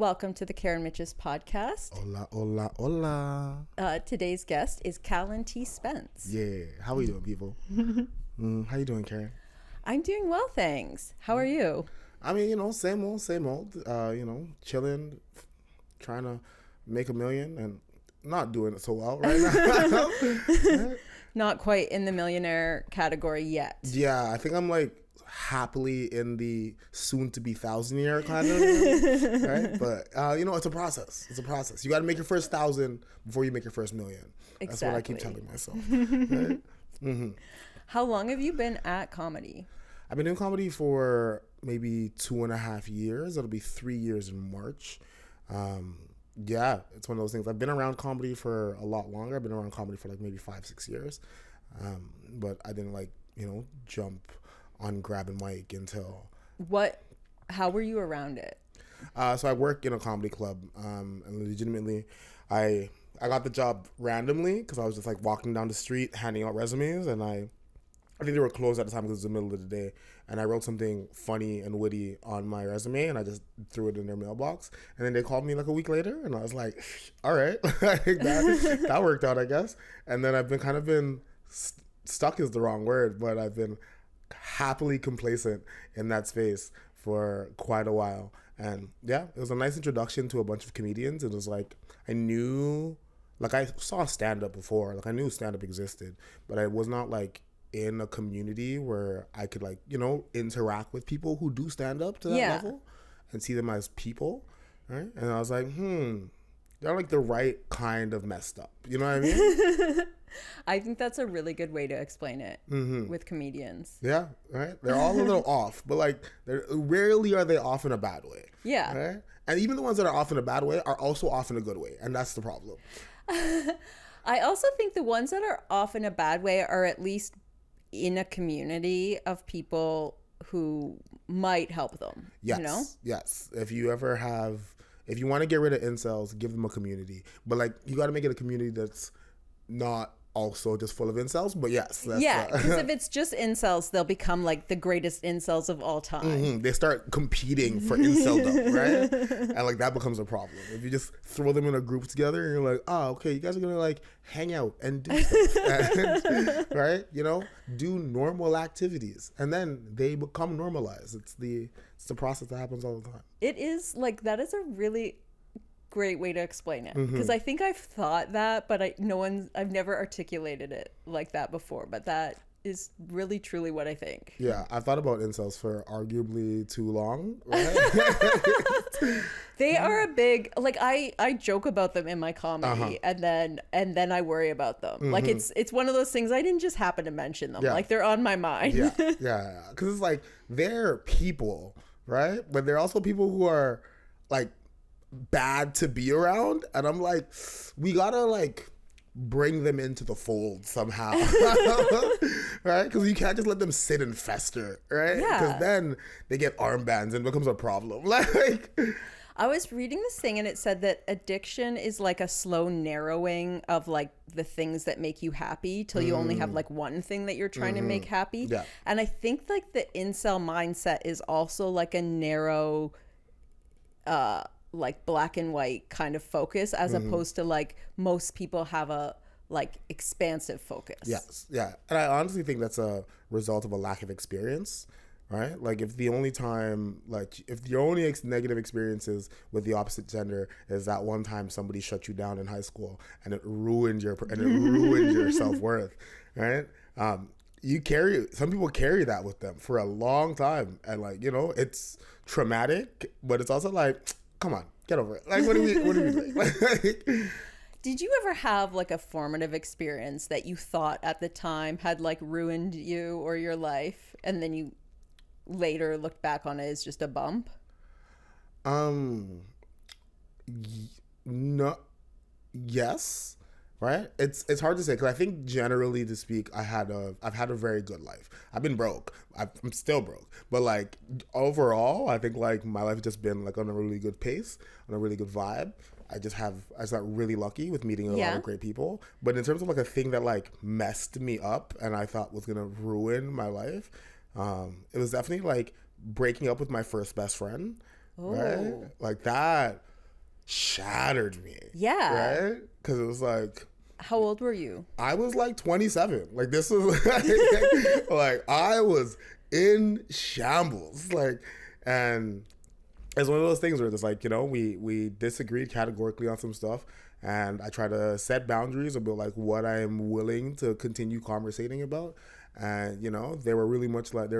Welcome to the Karen Mitches podcast. Hola, hola, hola. Today's guest is Kalin T. Spence. Yeah. How are you doing, people? How you doing, Karen? I'm doing well, thanks. How are you? I mean, same old, same old. Chilling, trying to make $1 million and not doing it so well right now. Not quite in the millionaire category yet. Yeah, I think I'm like happily in the soon-to-be 1,000-year kind of, right? But it's a process. It's a process. You got to make your first 1,000 before you make your first $1 million. That's what I keep telling myself. Right? Mm-hmm. How long have you been at comedy? I've been doing comedy for maybe 2.5 years. It'll be 3 years in March. Yeah, it's one of those things. I've been around comedy for a lot longer. I've been around comedy for like maybe 5-6 years. But I didn't jump on grab and mic until... How were you around it? So I work in a comedy club, and legitimately, I got the job randomly because I was just like walking down the street handing out resumes, and I think they were closed at the time because it was the middle of the day, and I wrote something funny and witty on my resume, and I just threw it in their mailbox, and then they called me like a week later, and I was like, all right, that worked out, I guess. And then I've been stuck is the wrong word, but I've been happily complacent in that space for quite a while. And yeah, it was a nice introduction to a bunch of comedians. It was like, I saw stand-up before, I knew stand-up existed, but I was not in a community where I could interact with people who do stand-up to that level and see them as people, right? And I was like, they're the right kind of messed up. You know what I mean? I think that's a really good way to explain it with comedians. Yeah, right? They're all a little off, but rarely are they off in a bad way. Yeah. Right? And even the ones that are off in a bad way are also off in a good way, and that's the problem. I also think the ones that are off in a bad way are at least in a community of people who might help them. Yes, you know? Yes. If you want to get rid of incels, give them a community. But you got to make it a community that's not also just full of incels, but yes. Because if it's just incels, they'll become the greatest incels of all time. They start competing for inceldom, right? And that becomes a problem. If you just throw them in a group together and you're like, oh, okay, you guys are gonna hang out and do stuff, and, right? Do normal activities, and then they become normalized. It's the process that happens all the time. It is that is a really great way to explain it, because I think I've thought that, but I've never articulated it like that before, but that is really truly what I think. Yeah, I've thought about incels for arguably too long, right? They are a big I joke about them in my comedy, and then I worry about them. It's one of those things, I didn't just happen to mention them. They're on my mind. yeah, because it's they're people, right? But they're also people who are bad to be around, and I'm we gotta bring them into the fold somehow. Right? Because you can't just let them sit and fester, right? Because then they get armbands and it becomes a problem. I was reading this thing, and it said that addiction is a slow narrowing of the things that make you happy till you only have one thing that you're trying to make happy. Yeah. And I think the incel mindset is also a narrow black and white kind of focus, as opposed to most people have a expansive focus. Yes, yeah. And I honestly think that's a result of a lack of experience, right? If the only time, if your only negative experiences with the opposite gender is that one time somebody shut you down in high school and it ruined your self-worth, right? Some people carry that with them for a long time, and it's traumatic, but it's also come on, get over it. What do we doing? Did you ever have a formative experience that you thought at the time had ruined you or your life, and then you later looked back on it as just a bump? No. Yes. Right? It's hard to say, because I think generally to speak, I've had a very good life. I've been broke. I'm still broke. But overall, I think my life has just been on a really good pace, on a really good vibe. I just got really lucky with meeting a lot of great people. But in terms of a thing that messed me up and I thought was gonna ruin my life, it was definitely breaking up with my first best friend. Oh. Right? That shattered me. Yeah. Right? Because it was like, How old were you? I was like 27. Like this was like I was in shambles. Like, and it's one of those things where it's like, we disagreed categorically on some stuff, and I try to set boundaries about like what I am willing to continue conversating about. And they were really much like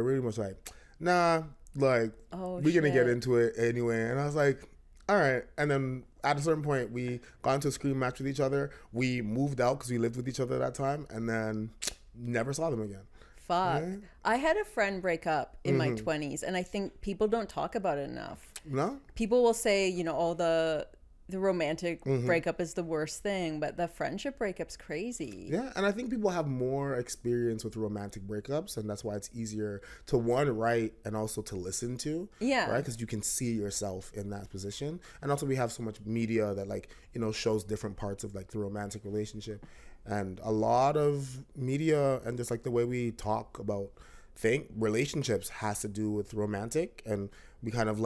nah, like we're gonna get into it anyway. And I was like, all right. And then at a certain point, we got into a scream match with each other. We moved out because we lived with each other at that time, and then never saw them again. Fuck. Yeah. I had a friend break up in my 20s, and I think people don't talk about it enough. No? People will say, all the romantic breakup is the worst thing, but the friendship breakup's crazy. Yeah, and I think people have more experience with romantic breakups, and that's why it's easier to write and also to listen to. Yeah. Right? Because you can see yourself in that position. And also we have so much media that shows different parts of the romantic relationship. And a lot of media and just the way we talk about relationships has to do with romantic, and we kind of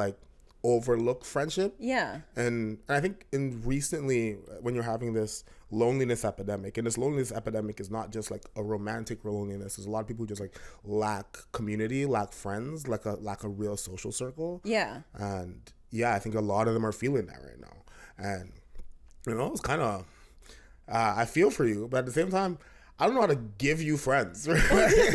overlook friendship. Yeah. And I think recently when you're having this loneliness epidemic, and this loneliness epidemic is not just a romantic loneliness. There's a lot of people who just lack community, lack friends, lack a real social circle. Yeah. And I think a lot of them are feeling that right now. And it's kind of I feel for you, but at the same time, I don't know how to give you friends. Right?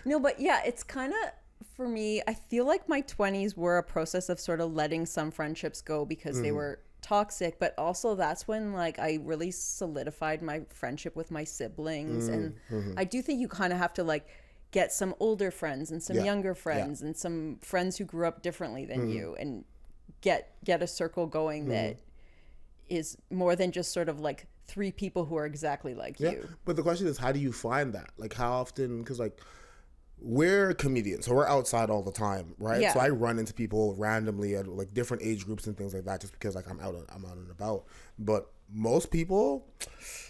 No, but yeah, it's kind of, for me, I feel like my 20s were a process of sort of letting some friendships go because they were toxic, but also that's when I really solidified my friendship with my siblings. And I do think you kind of have to get some older friends and some younger friends and some friends who grew up differently than you, and get a circle going that is more than just sort of 3 people who are exactly like you. But the question is, how do you find that? How often? Because we're comedians, so we're outside all the time, right? Yeah. So I run into people randomly at different age groups and things like that, just because I'm out and about. But most people,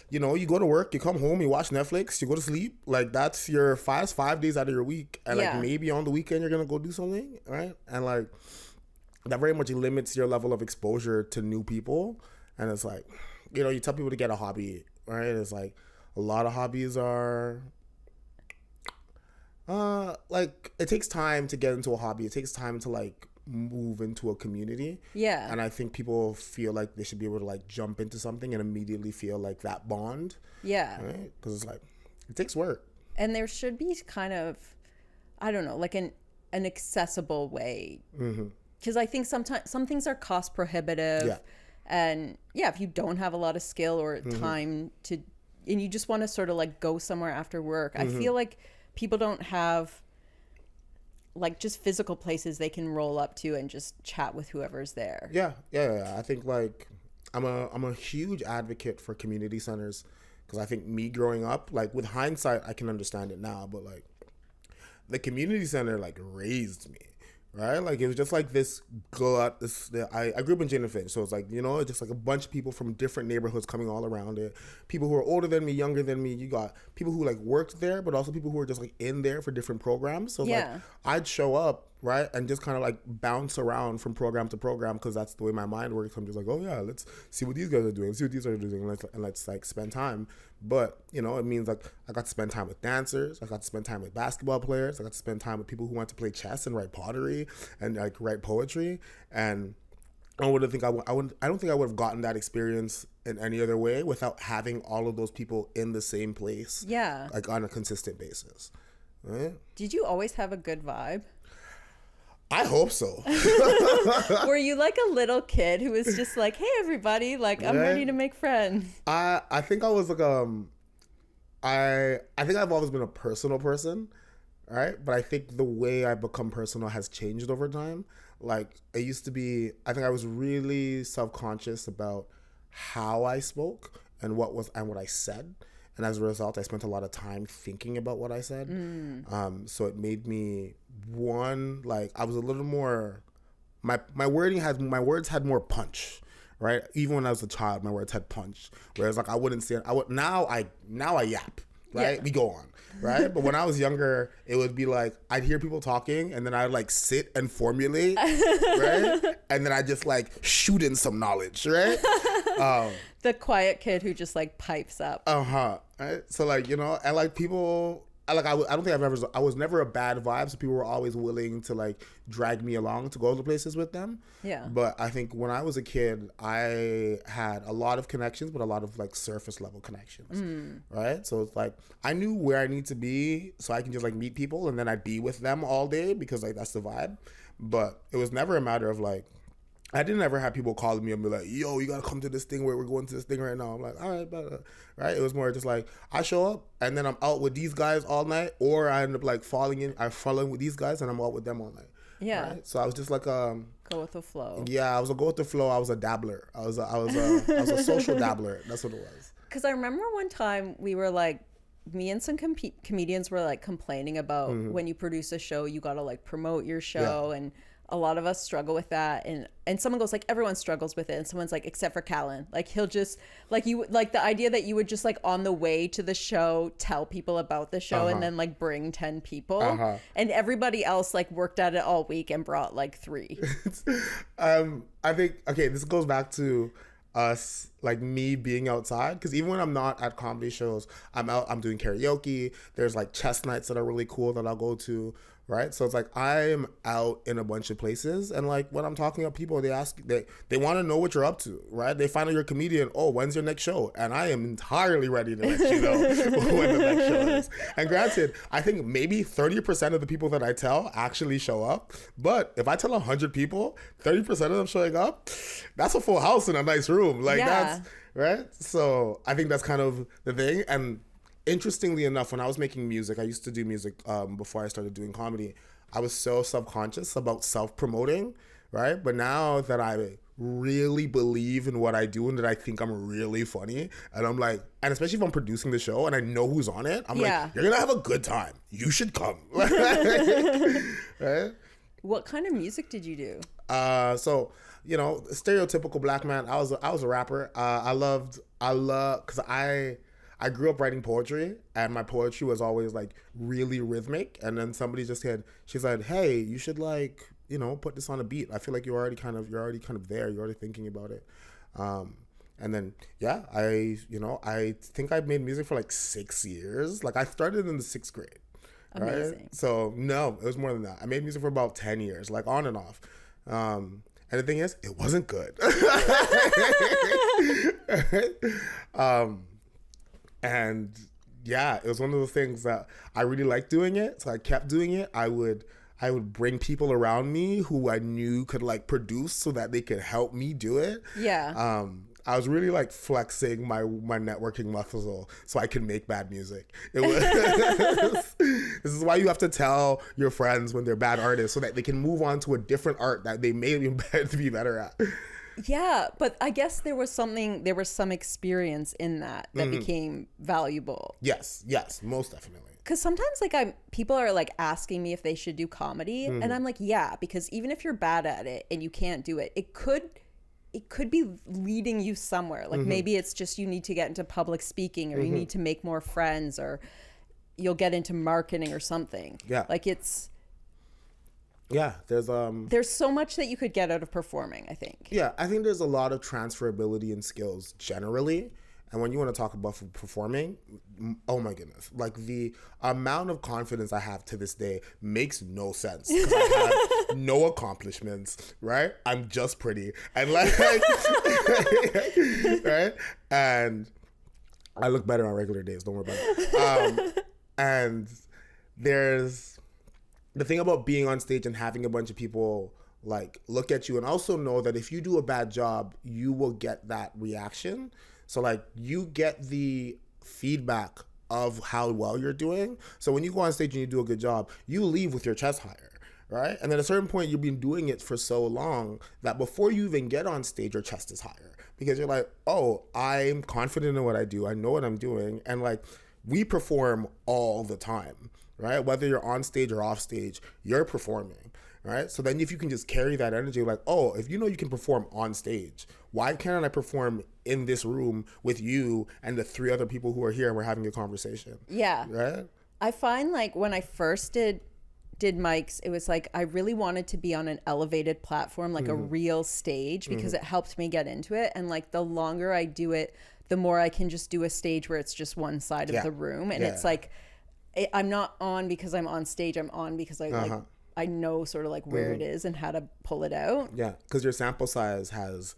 you go to work, you come home, you watch Netflix, you go to sleep. That's your 5 days out of your week, and maybe on the weekend you're gonna go do something, right? And that very much limits your level of exposure to new people. And it's you tell people to get a hobby, right? It's a lot of hobbies are it takes time to get into a hobby. It takes time to move into a community. Yeah. And I think people feel like they should be able to jump into something and immediately feel that bond. Yeah. Right? Because it's it takes work. And there should be kind of, I don't know, an accessible way. Because I think sometimes some things are cost prohibitive. Yeah. And if you don't have a lot of skill or time to, and you just want to sort of go somewhere after work, I feel like people don't have just physical places they can roll up to and just chat with whoever's there. Yeah. I think I'm a huge advocate for community centers, because I think me growing up, with hindsight, I can understand it now, but the community center raised me. Right? It was just this I grew up in Jane Finch, so it's it's just a bunch of people from different neighborhoods coming all around it. People who are older than me, younger than me. You got people who worked there, but also people who are just in there for different programs. So I'd show up, right, and just kind of bounce around from program to program, because that's the way my mind works. I'm just oh yeah, let's see what these guys are doing, see what these guys are doing, and let's spend time. But it means I got to spend time with dancers, I got to spend time with basketball players, I got to spend time with people who want to play chess and write pottery and write poetry. And I don't think I would have gotten that experience in any other way without having all of those people in the same place. Yeah. On a consistent basis. Right? Did you always have a good vibe? I hope so. Were you a little kid who was just hey everybody, I'm ready to make friends? I think I was I think I've always been a personal person, right? But I think the way I become personal has changed over time. It used to be, I think I was really self-conscious about how I spoke and what I said. And as a result, I spent a lot of time thinking about what I said. So it made me I was a little more, my words had more punch, right? Even when I was a child, my words had punch. Whereas I wouldn't say, now I yap, right? Yeah. We go on, right? But when I was younger, it would be like I'd hear people talking, and then I'd like sit and formulate, right? And then I just like shoot in some knowledge, right? The quiet kid who just like pipes up. Right? So like, you know, and like people, I don't think I was never a bad vibe. So people were always willing to like drag me along to go to places with them. Yeah. But I think when I was a kid, I had a lot of connections, but a lot of like surface level connections, right? So it's like I knew where I need to be, so I can just like meet people, and then I'd be with them all day because like that's the vibe. But it was never a matter of like, I didn't ever have people calling me and be like, yo, you gotta come to this thing where we're going to this thing right now. I'm like, all right, but, right? It was more just like, I show up and then I'm out with these guys all night, or I end up like following with these guys and I'm out with them all night. Yeah. Right? So I was just like, go with the flow. yeah, I was a go with the flow. I was a dabbler. I was a social dabbler. That's what it was. Because I remember one time we were like, me and some comedians were like complaining about when you produce a show, you gotta like promote your show, and a lot of us struggle with that, and someone goes like, everyone struggles with it, and someone's like, except for Kalin, like he'll just like, you like the idea that you would just like on the way to the show tell people about the show and then like bring 10 people, and everybody else like worked at it all week and brought like 3. I think, okay, this goes back to us, like me being outside, because even when I'm not at comedy shows, I'm out, I'm doing karaoke, there's like chess nights that are really cool that I'll go to, right? So it's like I'm out in a bunch of places, and like when I'm talking to people, they ask, they want to know what you're up to, right? They find out you're a comedian. Oh, when's your next show? And I am entirely ready to let you know when the next show is. And granted, I think maybe 30% of the people that I tell actually show up, but if I tell 100 people, 30% of them showing up, that's a full house in a nice room. Like that's right. So I think that's kind of the thing. And interestingly enough, when I was making music, I used to do music before I started doing comedy. I was so subconscious about self-promoting, right? But now that I really believe in what I do and that I think I'm really funny, and I'm like, and especially if I'm producing the show and I know who's on it, I'm like, you're gonna have a good time. You should come. Right? What kind of music did you do? So, you know, stereotypical black man. I was a rapper. I love, because I grew up writing poetry, and my poetry was always like really rhythmic. And then somebody just said, she said, hey, you should like, you know, put this on a beat. I feel like you're already kind of there. You're already thinking about it. And then, yeah, I think I made music for like 6 years. Like I started in the 6th grade. Amazing. Right? So no, it was more than that. I made music for about 10 years, like on and off. And the thing is, it wasn't good. And yeah, it was one of the things that I really liked doing it. So I kept doing it. I would bring people around me who I knew could like produce so that they could help me do it. Yeah. I was really like flexing my networking muscle so I could make bad music. It was this is why you have to tell your friends when they're bad artists so that they can move on to a different art that they may be better at. Yeah, but I guess there was some experience in that became valuable. Yes, most definitely. Because sometimes like people are like asking me if they should do comedy, and I'm like, yeah, because even if you're bad at it and you can't do it, it could be leading you somewhere. Like maybe it's just you need to get into public speaking, or you need to make more friends, or you'll get into marketing or something. Yeah. Like it's... Yeah, there's so much that you could get out of performing, I think. Yeah, I think there's a lot of transferability in skills generally. And when you want to talk about performing, oh my goodness. Like the amount of confidence I have to this day makes no sense. 'Cause I have no accomplishments, right? I'm just pretty. And like, right? And I look better on regular days, don't worry about it. And there's the thing about being on stage and having a bunch of people like look at you and also know that if you do a bad job, you will get that reaction. So like you get the feedback of how well you're doing. So when you go on stage and you do a good job, you leave with your chest higher, right? And at a certain point, you've been doing it for so long that before you even get on stage, your chest is higher because you're like, oh, I'm confident in what I do. I know what I'm doing. And like we perform all the time, right? Whether you're on stage or off stage, you're performing, right? So then if you can just carry that energy, like, oh, if you know you can perform on stage, why can't I perform in this room with you and the 3 other people who are here and we're having a conversation. Yeah. Right? I find like when I first did mics, it was like I really wanted to be on an elevated platform, like a real stage, because it helped me get into it. And like the longer I do it, the more I can just do a stage where it's just one side of the room. And it's like, I'm not on because I'm on stage. I'm on because I like, I know sort of like where it is and how to pull it out. Yeah, because your sample size has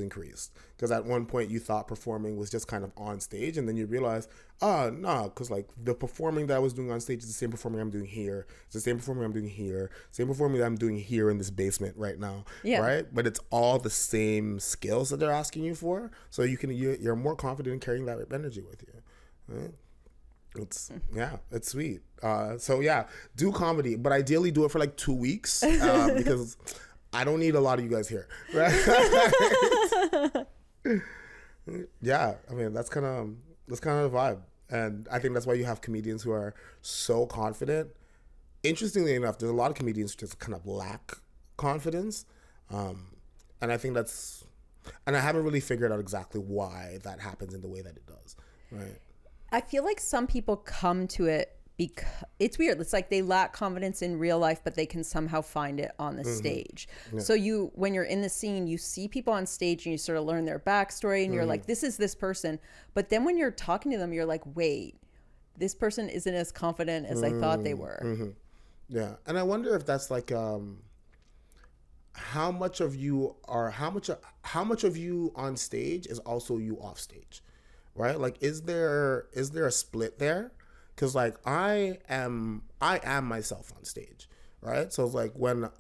increased. Because at one point you thought performing was just kind of on stage, and then you realize, no, because like the performing that I was doing on stage is the same performing I'm doing here. It's the same performing I'm doing here. Same performing that I'm doing here in this basement right now. Yeah. Right, but it's all the same skills that they're asking you for, so you're more confident in carrying that energy with you. Right? It's sweet. So yeah, do comedy, but ideally do it for like 2 weeks because I don't need a lot of you guys here. Right? Yeah, I mean that's kind of the vibe, and I think that's why you have comedians who are so confident. Interestingly enough, there's a lot of comedians who just kind of lack confidence, and I think and I haven't really figured out exactly why that happens in the way that it does. Right. I feel like some people come to it because it's weird. It's like they lack confidence in real life, but they can somehow find it on the stage. Yeah. So when you're in the scene, you see people on stage and you sort of learn their backstory and you're like, this is this person. But then when you're talking to them, you're like, wait, this person isn't as confident as I thought they were. Yeah. And I wonder if that's like, how much of you on stage is also you off stage? Right? Like, is there a split there? Because like I am myself on stage, right? So it's like when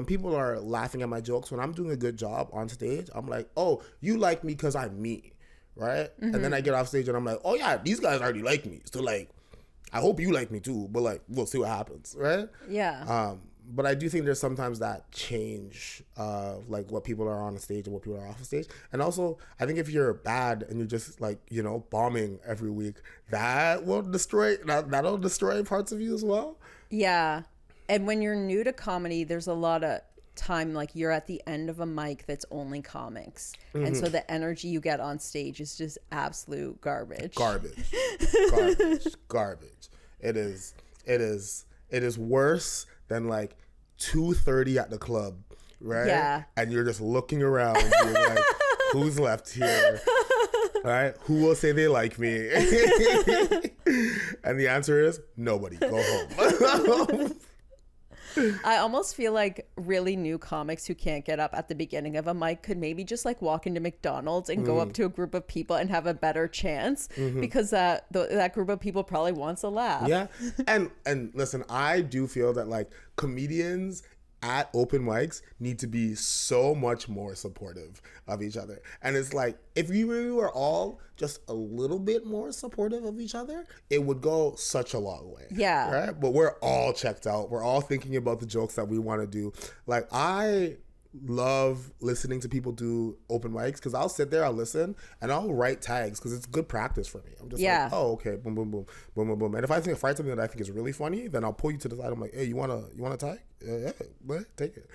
people are laughing at my jokes, when I'm doing a good job on stage, I'm like, oh, you like me because I'm me, right? And then I get off stage and I'm like, oh yeah, these guys already like me, so like, I hope you like me too, but like, we'll see what happens, right? Yeah. But I do think there's sometimes that change of like what people are on the stage and what people are off the stage. And also, I think if you're bad and you're just like, bombing every week, that'll destroy parts of you as well. Yeah. And when you're new to comedy, there's a lot of time, like you're at the end of a mic that's only comics. And so the energy you get on stage is just absolute garbage. Garbage. It is worse than like 2:30 at the club, right? Yeah. And you're just looking around, being like, who's left here? All right, who will say they like me? And the answer is nobody. Go home. I almost feel like really new comics who can't get up at the beginning of a mic could maybe just like walk into McDonald's and go up to a group of people and have a better chance because that group of people probably wants a laugh. Yeah. And listen, I do feel that like comedians at open mics need to be so much more supportive of each other. And it's like, if we were all just a little bit more supportive of each other, it would go such a long way. Yeah. Right? But we're all checked out. We're all thinking about the jokes that we want to do. Like, I love listening to people do open mics because I'll sit there, I'll listen, and I'll write tags because it's good practice for me. I'm just like, oh, okay, boom, boom, boom, boom, boom, boom. And if I find something that I think is really funny, then I'll pull you to the side. I'm like, hey, you want a tag? Yeah, take it.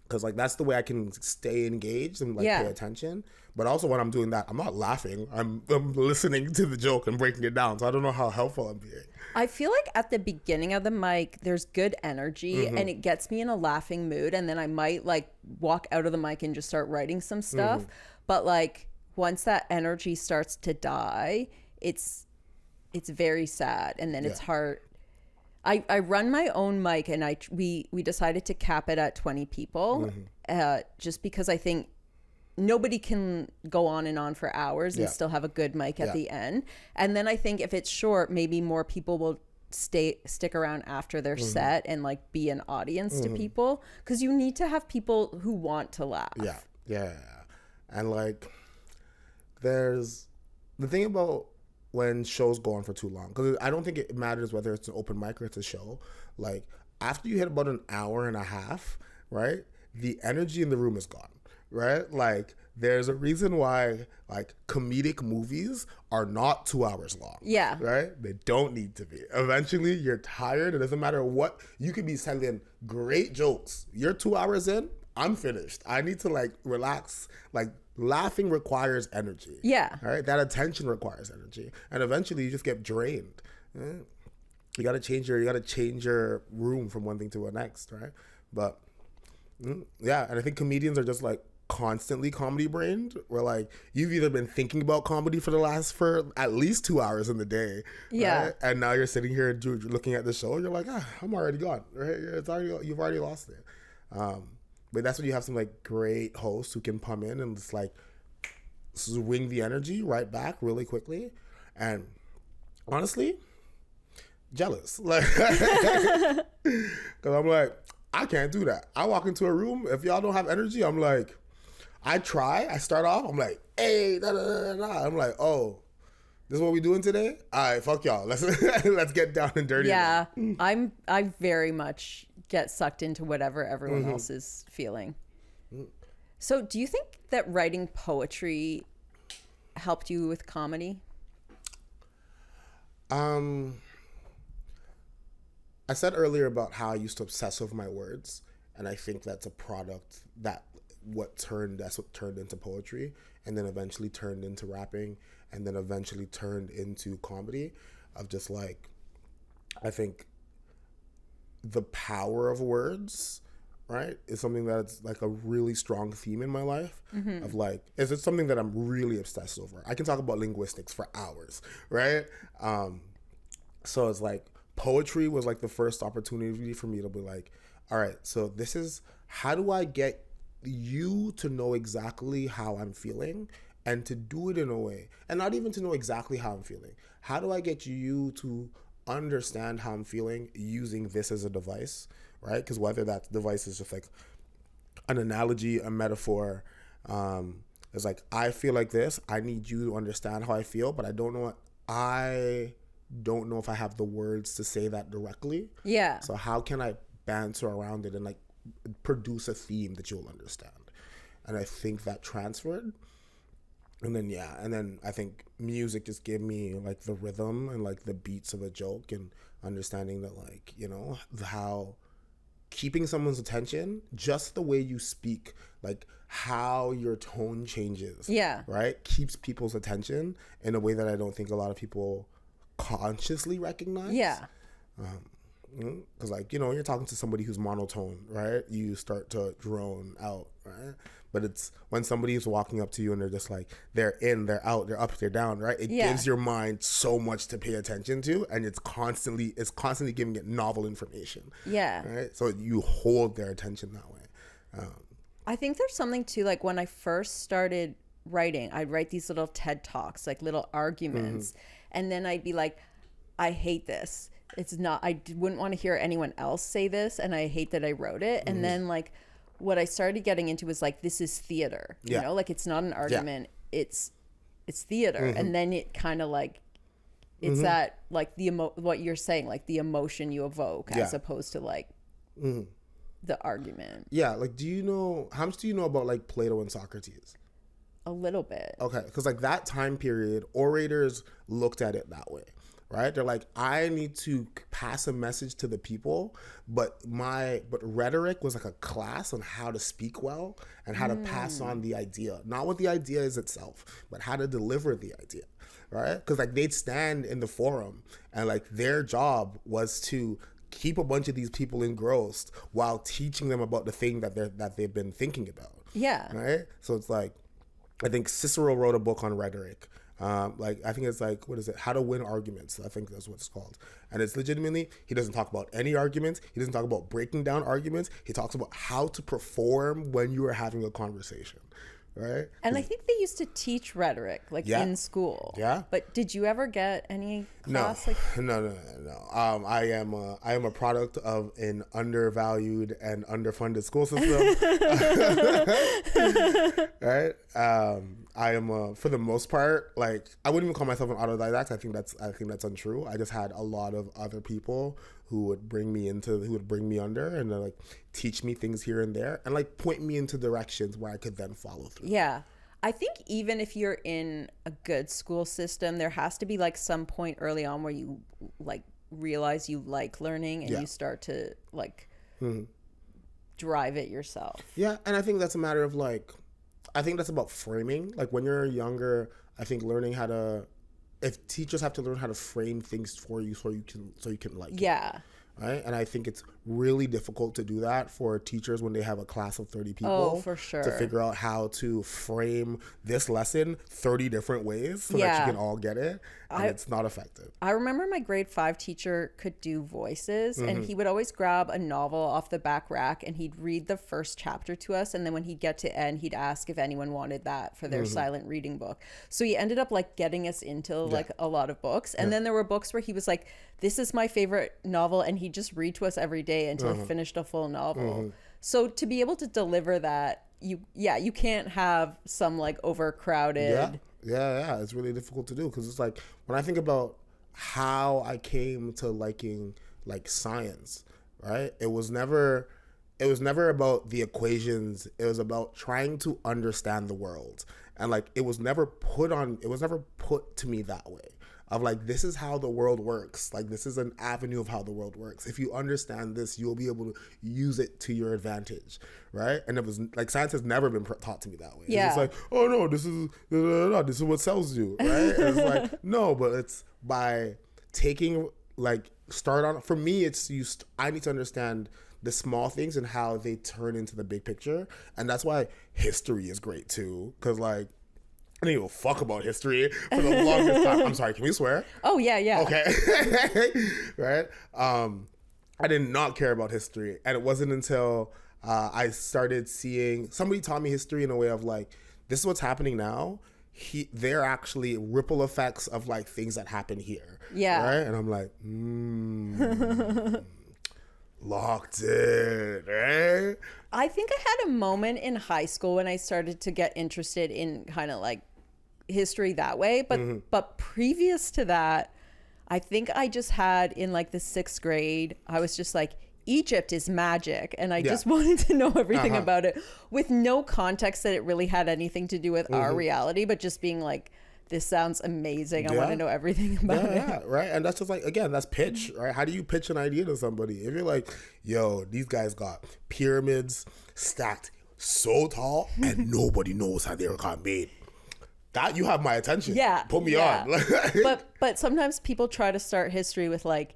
Because like that's the way I can stay engaged and like pay attention. But also when I'm doing that, I'm not laughing. I'm listening to the joke and breaking it down. So I don't know how helpful I'm being. I feel like at the beginning of the mic, there's good energy and it gets me in a laughing mood. And then I might like walk out of the mic and just start writing some stuff. But like once that energy starts to die, it's very sad. And then it's hard. I run my own mic and we decided to cap it at 20 people just because I think nobody can go on and on for hours and still have a good mic at the end. And then I think if it's short, maybe more people will stick around after their set and like be an audience to people, because you need to have people who want to laugh. Yeah. And like there's the thing about when shows go on for too long, because I don't think it matters whether it's an open mic or it's a show. Like after you hit about an hour and a half, right, the energy in the room is gone. Right? Like there's a reason why like comedic movies are not 2 hours long. Yeah. Right? They don't need to be. Eventually you're tired. It doesn't matter what, you could be telling great jokes. You're 2 hours in, I'm finished. I need to like relax. Like laughing requires energy. Yeah. All right. That attention requires energy, and eventually you just get drained. You gotta change your room from one thing to the next, right? But yeah, and I think comedians are just like constantly comedy brained. Where like you've either been thinking about comedy for at least 2 hours in the day, yeah, right? And now you're sitting here looking at the show. You're like, I'm already gone, right? You've already lost it. But that's when you have some like great hosts who can come in and just like swing the energy right back really quickly. And honestly, jealous, like, because I'm like, I can't do that. I walk into a room, if y'all don't have energy, I'm like, I start off, I'm like, hey, da, da, da, da. I'm like, oh, this is what we doing today? All right, fuck y'all. Let's get down and dirty. Yeah, I very much get sucked into whatever everyone else is feeling. So do you think that writing poetry helped you with comedy? I said earlier about how I used to obsess over my words, and I think that's a product that's what turned into poetry, and then eventually turned into rapping, and then eventually turned into comedy. Of just like, I think the power of words, right, is something that's like a really strong theme in my life. Of like, is it something that I'm really obsessed over? I can talk about linguistics for hours, right? So it's like, poetry was like the first opportunity for me to be like, all right, so this is, how do I get you to know exactly how I'm feeling, and to do it in a way, and not even to know exactly how I'm feeling. How do I get you to understand how I'm feeling using this as a device, right? Because whether that device is just like an analogy, a metaphor, it's like, I feel like this, I need you to understand how I feel, but I don't know if I have the words to say that directly. Yeah. So how can I banter around it and like produce a theme that you'll understand? And I think that transferred. And then I think music just gave me like the rhythm and like the beats of a joke, and understanding that, like, you know, how keeping someone's attention, just the way you speak, like how your tone changes, right, keeps people's attention in a way that I don't think a lot of people consciously recognize. Because like, you know, you're talking to somebody who's monotone, right, you start to drone out, right? But it's when somebody is walking up to you and they're just like, they're in, they're out, they're up, they're down, right? It gives your mind so much to pay attention to, and it's constantly giving it novel information. Right? So you hold their attention that way. I think there's something too, like when I first started writing, I'd write these little TED Talks, like little arguments, and then I'd be like, I hate this. It's not, I wouldn't want to hear anyone else say this, and I hate that I wrote it. And then like, what I started getting into was like, this is theater, you know, like it's not an argument, it's theater. And then it kind of like, it's that like what you're saying, like the emotion you evoke as opposed to like the argument. Like, how much do you know about like Plato and Socrates? A little bit. Okay, because like that time period, orators looked at it that way. Right? They're like, I need to pass a message to the people, but rhetoric was like a class on how to speak well and how to pass on the idea. Not what the idea is itself, but how to deliver the idea, right? Because like they'd stand in the forum and like their job was to keep a bunch of these people engrossed while teaching them about the thing that they've been thinking about. Right? So it's like, I think Cicero wrote a book on rhetoric. Like, I think it's like, what is it? How to Win Arguments. I think that's what it's called. And it's legitimately, he doesn't talk about any arguments. He doesn't talk about breaking down arguments. He talks about how to perform when you are having a conversation. Right? And I think they used to teach rhetoric, like in school. But did you ever get any class? No. I am a product of an undervalued and underfunded school system. Right? I am for the most part, like, I wouldn't even call myself an autodidact. I think that's untrue. I just had a lot of other people who would bring me under and like teach me things here and there and like point me into directions where I could then follow through. I think even if you're in a good school system, there has to be like some point early on where you like realize you like learning and you start to like drive it yourself. Yeah, and I think that's a matter of I think that's about framing. Like when you're younger, I think learning how to, if teachers have to learn how to frame things for you so you can like it. Yeah. Right? And I think it's really difficult to do that for teachers when they have a class of 30 people. Oh, for sure. To figure out how to frame this lesson 30 different ways so that you can all get it. And it's not effective. I remember my grade 5 teacher could do voices, and he would always grab a novel off the back rack and he'd read the first chapter to us. And then when he'd get to end, he'd ask if anyone wanted that for their silent reading book. So he ended up like getting us into like a lot of books. And then there were books where he was like, this is my favorite novel. And he'd just read to us every day until he finished a full novel. So to be able to deliver that, you can't have some like overcrowded. Yeah, it's really difficult to do because it's like when I think about how I came to liking like science, right? It was never about the equations. It was about trying to understand the world. And like it was never put to me that way. Of like, this is how the world works. Like, this is an avenue of how the world works. If you understand this, you'll be able to use it to your advantage, right? And it was like, science has never been taught to me that way. Yeah. It's like, oh no, this is what sells you, right? And it's like, no, but it's by taking like, for me, I need to understand the small things and how they turn into the big picture. And that's why history is great too. Cause like, I didn't give a fuck about history for the longest time. I'm sorry, can we swear? Oh, yeah. Okay. Right? I did not care about history. And it wasn't until I started seeing, somebody taught me history in a way of like, this is what's happening now. They're actually ripple effects of like things that happen here. Yeah. Right? And I'm like, locked in, right? I think I had a moment in high school when I started to get interested in kind of like history that way, but previous to that, I think I just had in like the 6th grade, I was just like, Egypt is magic, and I just wanted to know everything about it with no context that it really had anything to do with our reality, but just being like, this sounds amazing. I want to know everything about it. Yeah, right. And that's just like, again, that's pitch, right? How do you pitch an idea to somebody? If you're like, yo, these guys got pyramids stacked so tall and nobody knows how they were made. That you have my attention. Yeah. Put me on. But sometimes people try to start history with like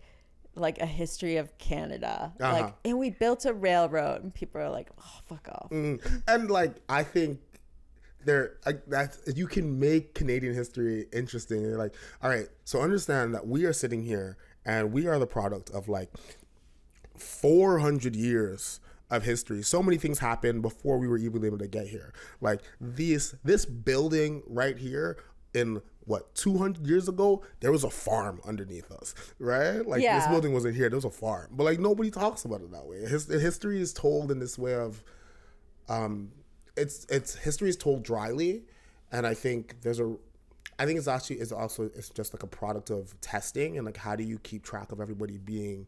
a history of Canada. Like, and we built a railroad, and people are like, oh, fuck off. And like, I think you can make Canadian history interesting. You're like, all right, so understand that we are sitting here and we are the product of like 400 years of history. So many things happened before we were even able to get here. Like this building right here in 200 years ago, there was a farm underneath us, right? Like this building wasn't here, there was a farm. But like nobody talks about it that way. History is told in this way of history is told dryly, and I think it's just like a product of testing and like how do you keep track of everybody being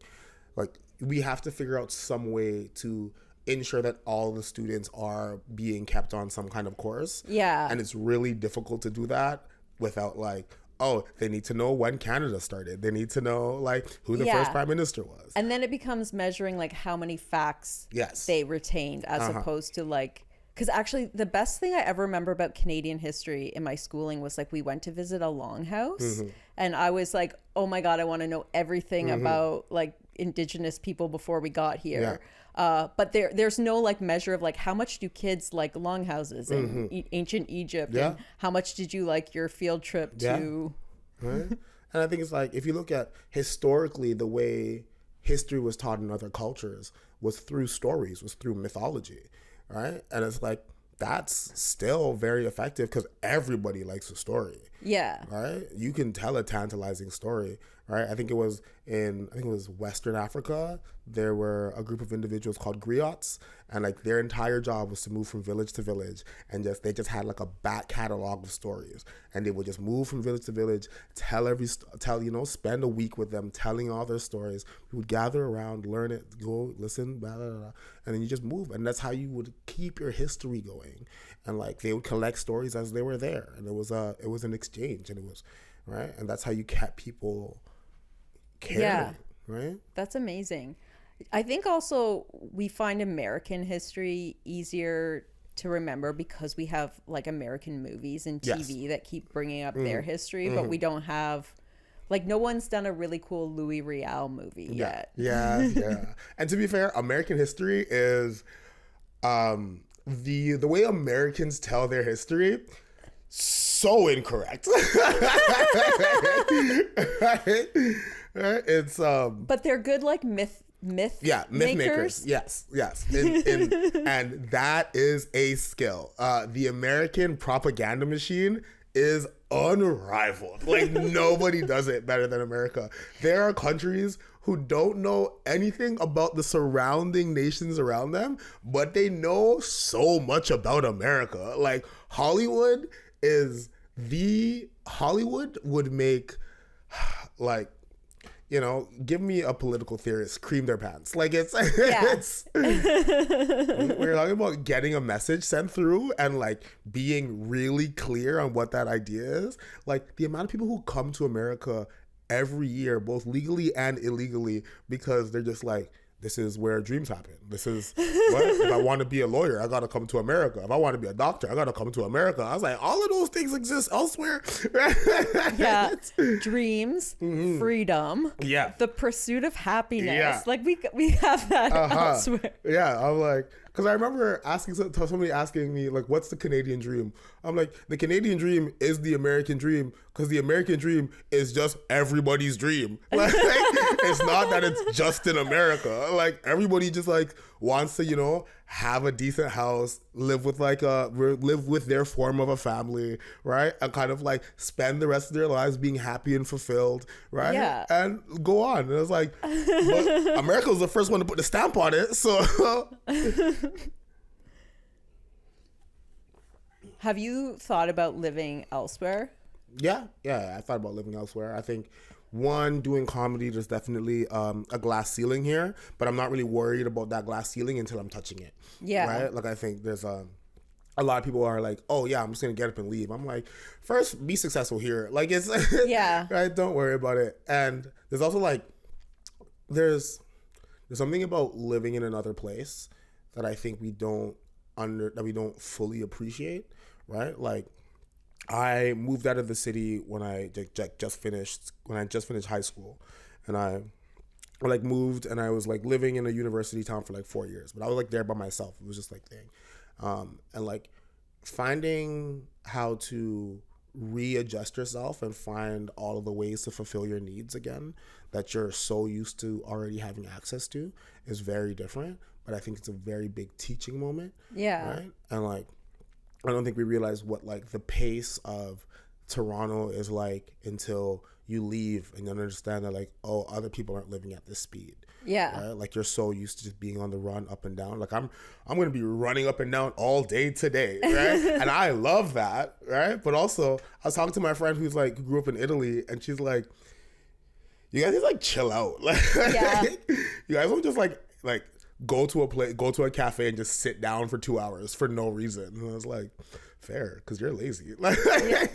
like, we have to figure out some way to ensure that all the students are being kept on some kind of course. Yeah. And it's really difficult to do that without like, oh, they need to know when Canada started. They need to know like who the first prime minister was. And then it becomes measuring like how many facts they retained as opposed to like, because actually the best thing I ever remember about Canadian history in my schooling was like we went to visit a longhouse and I was like, oh my God, I want to know everything about like Indigenous people before we got here. But there's no like measure of like how much do kids like longhouses in ancient Egypt and how much did you like your field trip to right? And I think it's like if you look at historically the way history was taught in other cultures was through stories, was through mythology, right? And it's like that's still very effective because everybody likes a story. Yeah. Right? You can tell a tantalizing story, right? I think it was Western Africa. There were a group of individuals called griots, and like their entire job was to move from village to village, and they just had like a back catalog of stories, and they would just move from village to village, spend a week with them telling all their stories. We would gather around, learn it, go listen, blah, blah, blah, and then you just move, and that's how you would keep your history going. And like they would collect stories as they were there, and it was an exchange, and it was right, and that's how you kept people caring. Yeah. Right? That's amazing. I think also we find American history easier to remember because we have like American movies and TV that keep bringing up their history, but we don't have, like, no one's done a really cool Louis Riel movie yet. Yeah. And to be fair, American history is the way Americans tell their history, so incorrect. Right? It's But they're good, like myth makers. Yes. And that is a skill. The American propaganda machine is unrivaled. Like, nobody does it better than America. There are countries who don't know anything about the surrounding nations around them, but they know so much about America. Like, Hollywood would make, like, you know, give me a political theorist, cream their pants. Like, it's we're talking about getting a message sent through and like being really clear on what that idea is. Like, the amount of people who come to America every year, both legally and illegally, because they're just like, this is where dreams happen. This is what, if I want to be a lawyer, I got to come to America. If I want to be a doctor, I got to come to America. I was like, all of those things exist elsewhere. Yeah. Dreams, freedom, the pursuit of happiness. Yeah. Like, we have that elsewhere. Yeah, I'm like, because I remember somebody asking me, like, what's the Canadian dream? I'm like, the Canadian dream is the American dream, because the American dream is just everybody's dream. Like, it's not that it's just in America. Like, everybody just like wants to, you know, have a decent house, live with their form of a family, right? And kind of like spend the rest of their lives being happy and fulfilled, right? Yeah. And go on. And it's like, but America was the first one to put the stamp on it, so. Have you thought about living elsewhere? Yeah, I thought about living elsewhere. I think, one, doing comedy, there's definitely a glass ceiling here, but I'm not really worried about that glass ceiling until I'm touching it. Yeah. Right? Like, I think there's a lot of people are like, oh yeah, I'm just gonna get up and leave. I'm like, first, be successful here. Like, it's yeah. Right? Don't worry about it. And there's also like, there's something about living in another place that I think we don't fully appreciate. Right? Like, I moved out of the city when I just finished high school, and I like moved, and I was like living in a university town for like 4 years, but I was like there by myself. It was just like thing, and like finding how to readjust yourself and find all of the ways to fulfill your needs again that you're so used to already having access to is very different. But I think it's a very big teaching moment. Yeah. Right. And like, I don't think we realize what like the pace of Toronto is like until you leave and you understand that like, oh, other people aren't living at this speed. Yeah. Right? Like, you're so used to just being on the run up and down. Like, I'm going to be running up and down all day today. Right. And I love that. Right. But also, I was talking to my friend who grew up in Italy, and she's like, you guys just like chill out. Like, yeah. You guys don't just like go to a cafe and just sit down for 2 hours for no reason. And I was like, fair, because you're lazy. Yeah.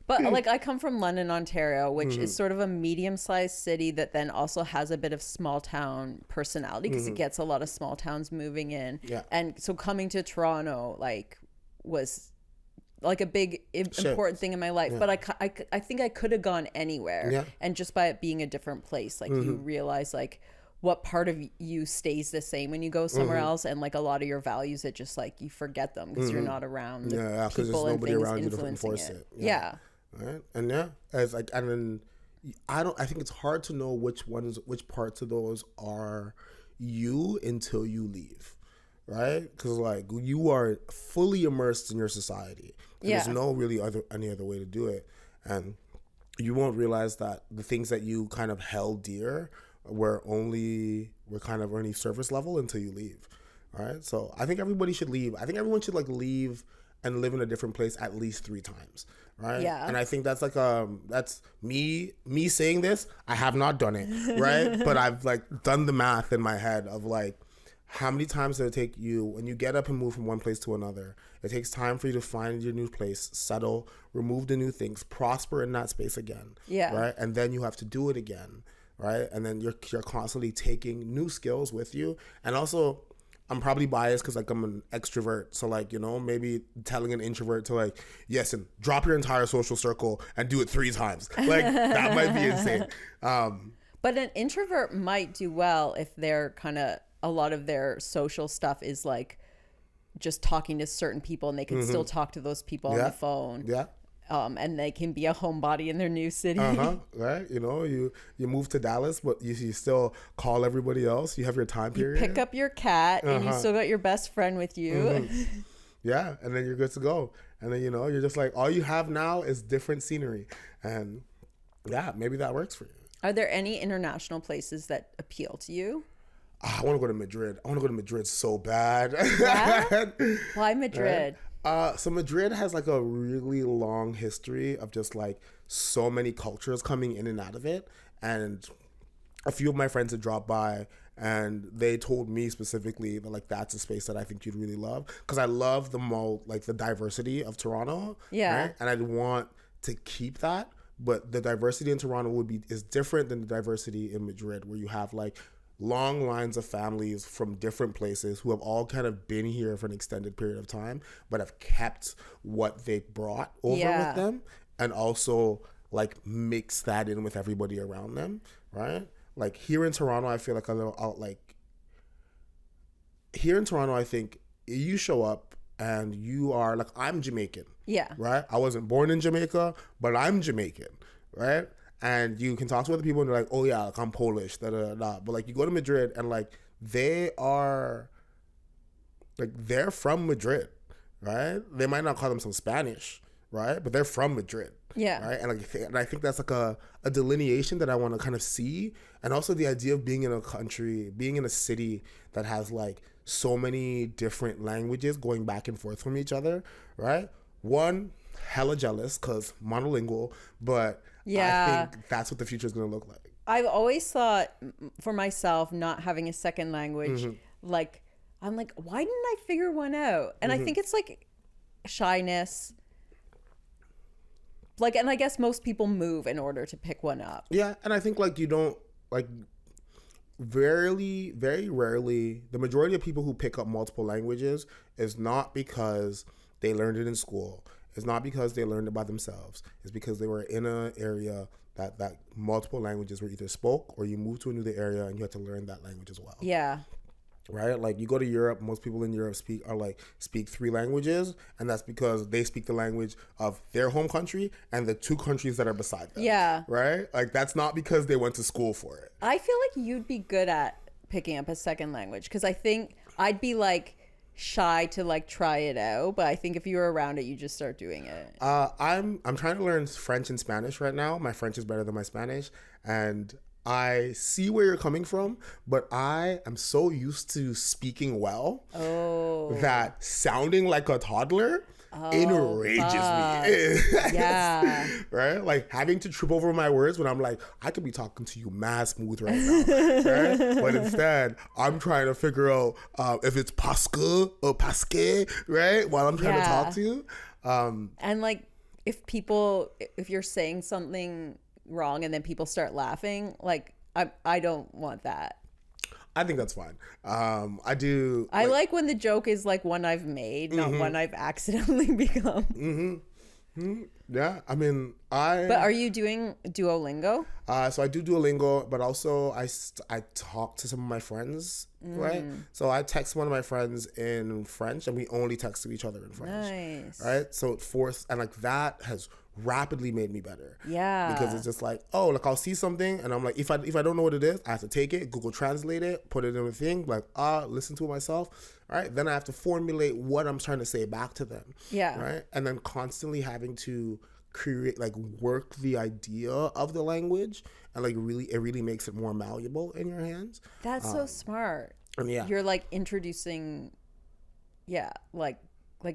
But like, I come from London, Ontario, which is sort of a medium-sized city that then also has a bit of small town personality, because it gets a lot of small towns moving in. Yeah. And so coming to Toronto like was like a big important thing in my life. Yeah. But I think I could have gone anywhere. Yeah. And just by it being a different place, like you realize like what part of you stays the same when you go somewhere else, and like a lot of your values, it just like you forget them because you're not around the people and things influencing it. Yeah. Right. And it's like, and then I think it's hard to know which parts of those are you until you leave. Right? Because like, you are fully immersed in your society. There's no really any other way to do it, and you won't realize that the things that you kind of held dear were kind of only surface level until you leave. All right. So I think everybody should leave. I think everyone should like leave and live in a different place at least 3 times. Right. Yeah. And I think that's like that's me saying this. I have not done it. Right. But I've like done the math in my head of like, how many times does it take you when you get up and move from one place to another? It takes time for you to find your new place, settle, remove the new things, prosper in that space again. Yeah. Right. And then you have to do it again. right? And then you're constantly taking new skills with you. And also, I'm probably biased because like I'm an extrovert, so like, you know, maybe telling an introvert to like, yes, and drop your entire social circle and do it 3 times, like that might be insane. But an introvert might do well if they're kind of, a lot of their social stuff is like just talking to certain people, and they can still talk to those people on the phone. Yeah. And they can be a homebody in their new city. Right. You know, you move to Dallas, but you still call everybody else. You have your time period. Pick up your cat, and you still got your best friend with you. Yeah, and then you're good to go. And then, you know, you're just like, all you have now is different scenery. And yeah, maybe that works for you. Are there any international places that appeal to you? I want to go to Madrid. I want to go to Madrid so bad. Yeah? Why Madrid? So Madrid has like a really long history of just like so many cultures coming in and out of it. And a few of my friends had dropped by, and they told me specifically that like that's a space that I think you'd really love, because I love the diversity of Toronto. Yeah. Right? And I'd want to keep that, but the diversity in Toronto is different than the diversity in Madrid, where you have like long lines of families from different places who have all kind of been here for an extended period of time, but have kept what they brought over with them, and also like mix that in with everybody around them, right? Like here in Toronto, I feel like here in Toronto, I think you show up and you are like, I'm Jamaican. Yeah. Right? I wasn't born in Jamaica, but I'm Jamaican, right? And you can talk to other people and they're like, oh yeah, like I'm Polish, da da da. But like you go to Madrid and like they're from Madrid, right? They might not call themselves Spanish, right? But they're from Madrid. Yeah. Right. And I think that's like a delineation that I want to kind of see. And also the idea of being in a country, being in a city that has like so many different languages going back and forth from each other, right? One, hella jealous because monolingual, but I think that's what the future is going to look like. I've always thought for myself, not having a second language, like, I'm like, why didn't I figure one out? And I think it's like shyness. Like, and I guess most people move in order to pick one up. Yeah. And I think like you don't like very rarely, the majority of people who pick up multiple languages is not because they learned it in school. It's not because they learned it by themselves. It's because they were in an area that multiple languages were either spoke, or you moved to a new area and you had to learn that language as well. Yeah. Right? Like you go to Europe, most people in Europe speak 3 languages, and that's because they speak the language of their home country and the 2 countries that are beside them. Yeah. Right? Like that's not because they went to school for it. I feel like you'd be good at picking up a second language, because I think I'd be like shy to like try it out, but I think if you were around it, you just start doing it. I'm trying to learn French and Spanish right now. My French is better than my Spanish, and I see where you're coming from, but I am so used to speaking well that sounding like a toddler enrages me. Yeah. Right? Like having to trip over my words when I'm like, I could be talking to you mad smooth right now. Right? But instead, I'm trying to figure out if it's Pasque or Pasque, right? While I'm trying to talk to you. And like if you're saying something wrong and then people start laughing, like I don't want that. I think that's fine. I do. I like when the joke is like one I've made, not one I've accidentally become. Yeah, I mean, But are you doing Duolingo? So I do Duolingo, but also I talk to some of my friends, right? So I text one of my friends in French, and we only text to each other in French. Nice. Right? So and like that has rapidly made me better. Yeah. Because it's just like, oh, like I'll see something and I'm like, if I don't know what it is, I have to take it, Google Translate it, put it in a thing, like, listen to it myself. All right. Then I have to formulate what I'm trying to say back to them. Yeah. Right. And then constantly having to create, like, work the idea of the language, and like it really makes it more malleable in your hands. That's so smart. And yeah. You're like introducing, like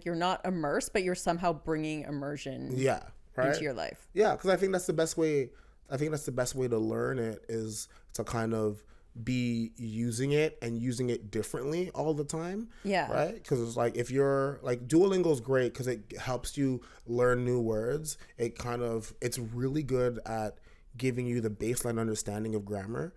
you're not immersed, but you're somehow bringing immersion. Yeah. Right? Into your life. Yeah, because I think that's the best way. I think that's the best way to learn it, is to kind of be using it and using it differently all the time. Yeah. Right? Because it's like, if you're like, Duolingo is great because it helps you learn new words. It's really good at giving you the baseline understanding of grammar.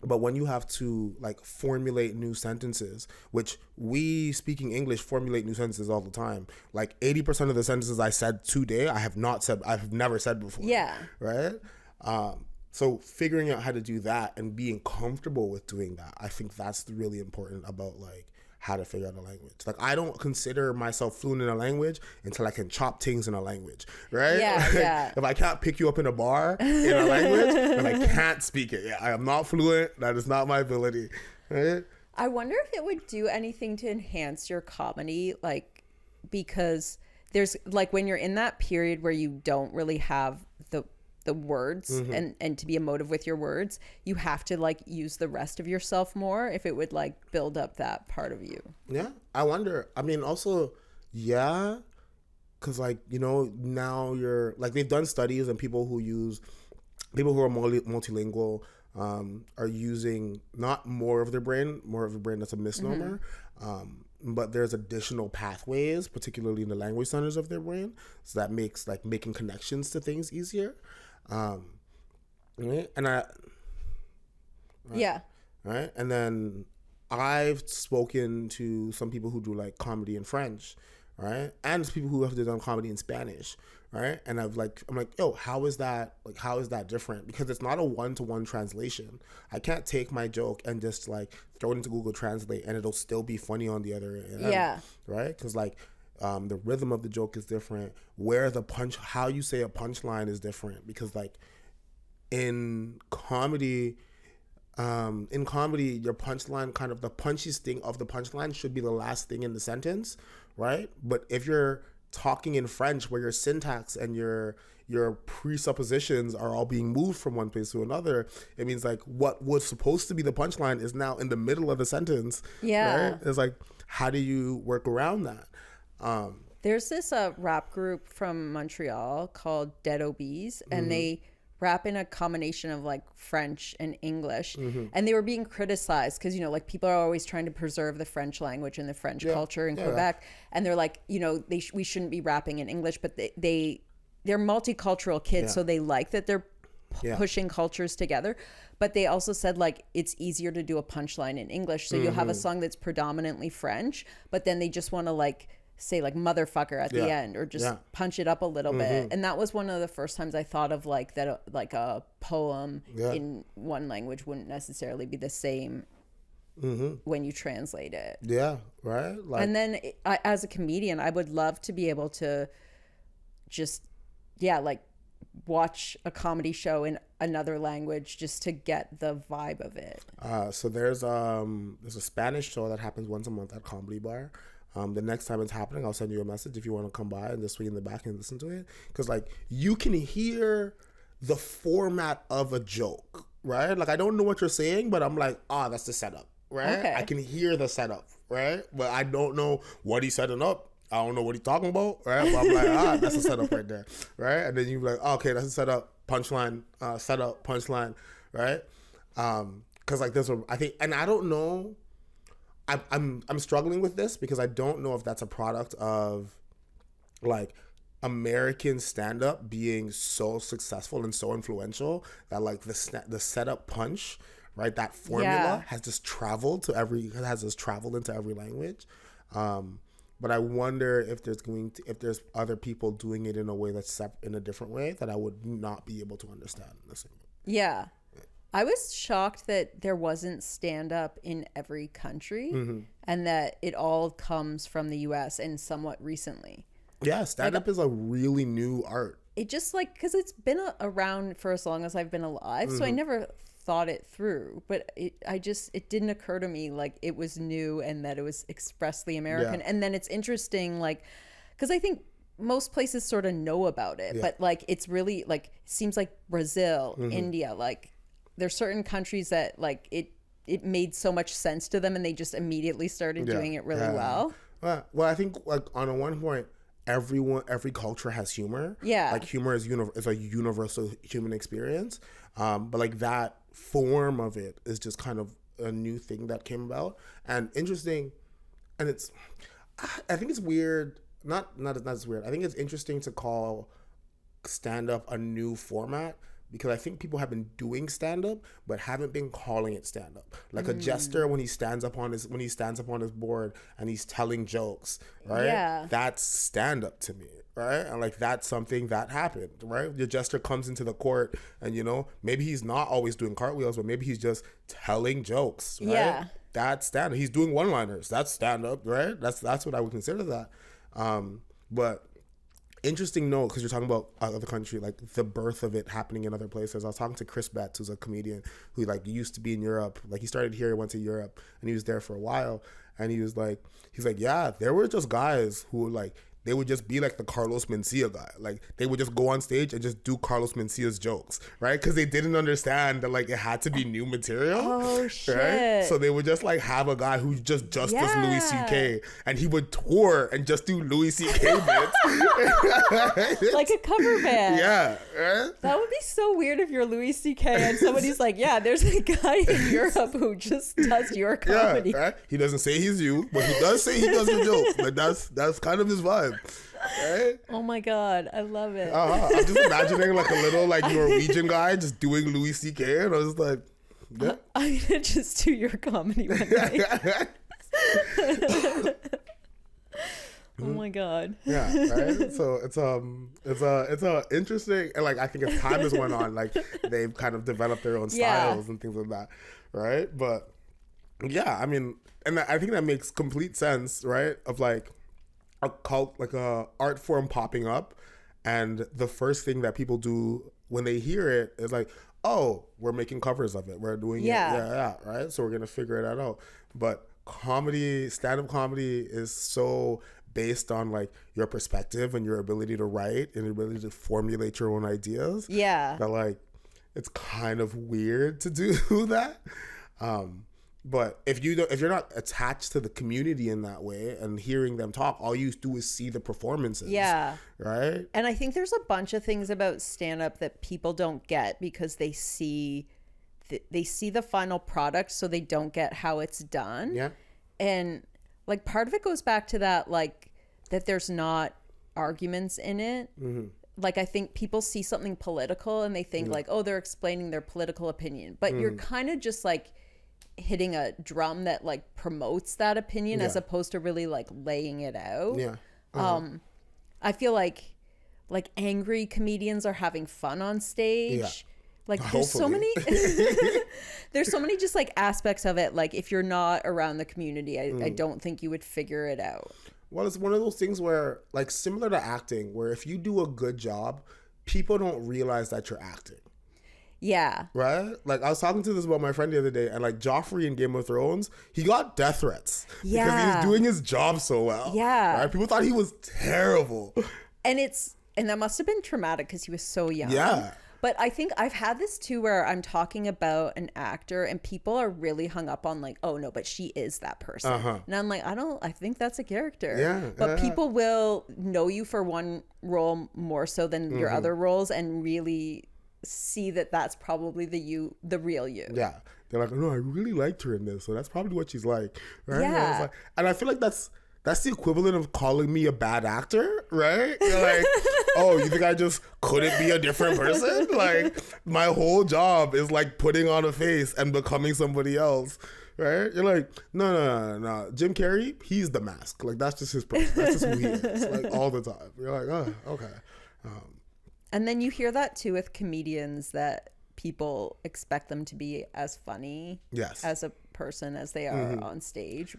But when you have to like formulate new sentences, which we speaking English formulate new sentences all the time. Like 80% of the sentences I said today, I've never said before. Yeah. Right. So figuring out how to do that and being comfortable with doing that, I think that's really important about like how to figure out a language. Like I don't consider myself fluent in a language until I can chop things in a language, right? Yeah, like, yeah. If I can't pick you up in a bar in a language, then I can't speak it. Yeah, I am not fluent. That is not my ability. Right? I wonder if it would do anything to enhance your comedy, like, because there's like when you're in that period where you don't really have the words and to be emotive with your words, you have to like use the rest of yourself more, if it would like build up that part of you. Yeah, I wonder. I mean, also, yeah, because like, you know, now you're like, they've done studies and people who are multilingual are using not more of their brain, that's a misnomer. But there's additional pathways, particularly in the language centers of their brain, so that makes like making connections to things easier. Right? Yeah. Right. And then I've spoken to some people who do like comedy in French, right? And people who have done comedy in Spanish, right? And I'm like, yo, how is that different? Because it's not a one-to-one translation. I can't take my joke and just like throw it into Google Translate and it'll still be funny on the other end. Yeah. Right? Because like the rhythm of the joke is different. How you say a punchline is different. Because like in comedy, your punchline, kind of the punchiest thing of the punchline should be the last thing in the sentence, right? But if you're talking in French where your syntax and your presuppositions are all being moved from one place to another, it means like what was supposed to be the punchline is now in the middle of the sentence. Yeah. Right? It's like, how do you work around that? There's this rap group from Montreal called Dead Obies, and they rap in a combination of like French and English, and they were being criticized because, you know, like people are always trying to preserve the French language and the French culture in Quebec, and they're like, you know, we shouldn't be rapping in English, but they're multicultural kids, so they like that they're pushing cultures together. But they also said like it's easier to do a punchline in English, so you'll have a song that's predominantly French, but then they just want to like say like motherfucker at the end, or just punch it up a little bit. And that was one of the first times I thought of like that, like a poem in one language wouldn't necessarily be the same when you translate it. Yeah, right. Like, and then as a comedian, I would love to be able to just like watch a comedy show in another language just to get the vibe of it. So there's a Spanish show that happens once a month at Comedy Bar. The next time it's happening, I'll send you a message if you want to come by and just swing in the back and listen to it. Because like you can hear the format of a joke, right? Like I don't know what you're saying, but I'm like, that's the setup, right? Okay. I can hear the setup, right? But I don't know what he's setting up. I don't know what he's talking about, right? But I'm like, that's a setup right there, right? And then you're like, okay, that's a setup, punchline, setup, punchline, right? Because like I think, and I don't know. I'm struggling with this because I don't know if that's a product of like American stand-up being so successful and so influential that like the setup punch, right? That formula has just traveled into every language. But I wonder if there's other people doing it in a way that's in a different way that I would not be able to understand. Yeah. I was shocked that there wasn't stand-up in every country, and that it all comes from the U.S. and somewhat recently. Yeah, stand-up is a really new art. It just like, because it's been around for as long as I've been alive, so I never thought it through. But it didn't occur to me like it was new and that it was expressly American. And then it's interesting, like, because I think most places sort of know about it, but like it's really like, seems like Brazil, India, like, there's certain countries that like it made so much sense to them and they just immediately started doing it really well. Well, I think like on one point, every culture has humor. Yeah, like humor is a universal human experience. But like that form of it is just kind of a new thing that came about and interesting. And I think it's weird. Not as weird. I think it's interesting to call stand up a new format, because I think people have been doing stand up but haven't been calling it stand up. Like a jester, when he stands up on his board and he's telling jokes, right? Yeah. That's stand up to me, right? And like that's something that happened, right? Your jester comes into the court and, you know, maybe he's not always doing cartwheels, but maybe he's just telling jokes, right? Yeah. That's stand up. He's doing one-liners. That's stand up, right? That's what I would consider that. But interesting note, because you're talking about other country, like the birth of it happening in other places. I was talking to Chris Betts, who's a comedian who like used to be in Europe. Like he started here, went to Europe, and he was there for a while. And he's like, yeah, there were just guys who like, they would just be like the Carlos Mencia guy. Like they would just go on stage and just do Carlos Mencia's jokes, right? Because they didn't understand that like it had to be new material. Oh shit! Right? So they would just like have a guy who just does Louis C.K. and he would tour and just do Louis C.K. bits, like a cover band. Yeah, right? That would be so weird if you're Louis C.K. and somebody's like, yeah, there's a guy in Europe who just does your comedy. Yeah, right? He doesn't say he's you, but he does say he does your jokes. Like that's kind of his vibe. Right? Oh my god, I love it. I'm just imagining like a little like Norwegian guy just doing Louis C.K. and I was like, yeah. I'm gonna just do your comedy one day. Oh my god. Yeah, right. So it's a interesting, and like I think as time has went on, like they've kind of developed their own styles and things like that, right? But yeah, I mean, and I think that makes complete sense, right? Of like a cult, like a art form popping up, and the first thing that people do when they hear it is like, oh, we're making covers of it, we're doing it, right? So we're gonna figure it out. But comedy, stand-up comedy is so based on like your perspective and your ability to write and your ability to formulate your own ideas. Yeah. That like it's kind of weird to do that. But if you're not attached to the community in that way and hearing them talk, all you do is see the performances. Yeah. Right? And I think there's a bunch of things about stand-up that people don't get because they see the final product, so they don't get how it's done. Yeah. And like part of it goes back to that, like that there's not arguments in it. Mm-hmm. Like I think people see something political and they think like, oh, they're explaining their political opinion, but you're kind of just like hitting a drum that like promotes that opinion as opposed to really like laying it out. Yeah. I feel like angry comedians are having fun on stage. Yeah. Like there's so many there's so many just like aspects of it. Like if you're not around the community, I don't think you would figure it out. Well, it's one of those things where like similar to acting, where if you do a good job, people don't realize that you're acting. Yeah. Right? Like I was talking to this about my friend the other day, and like Joffrey in Game of Thrones, he got death threats because he was doing his job so well. Yeah. Right? People thought he was terrible. And that must have been traumatic because he was so young. Yeah. But I think I've had this too where I'm talking about an actor and people are really hung up on like, oh no, but she is that person. And I'm like, I think that's a character. Yeah. But people will know you for one role more so than your other roles and really see that that's probably the real you. Yeah. They're like, no, I really liked her in this, so that's probably what she's like. Right? Yeah. And I feel like that's the equivalent of calling me a bad actor, right? You're like, oh, you think I just couldn't be a different person? Like, my whole job is like putting on a face and becoming somebody else, right? You're like, no. Jim Carrey, he's the mask. Like, that's just his person. That's just who he is, like, all the time. You're like, oh, okay. And then you hear that too with comedians, that people expect them to be as funny as a person as they are on stage,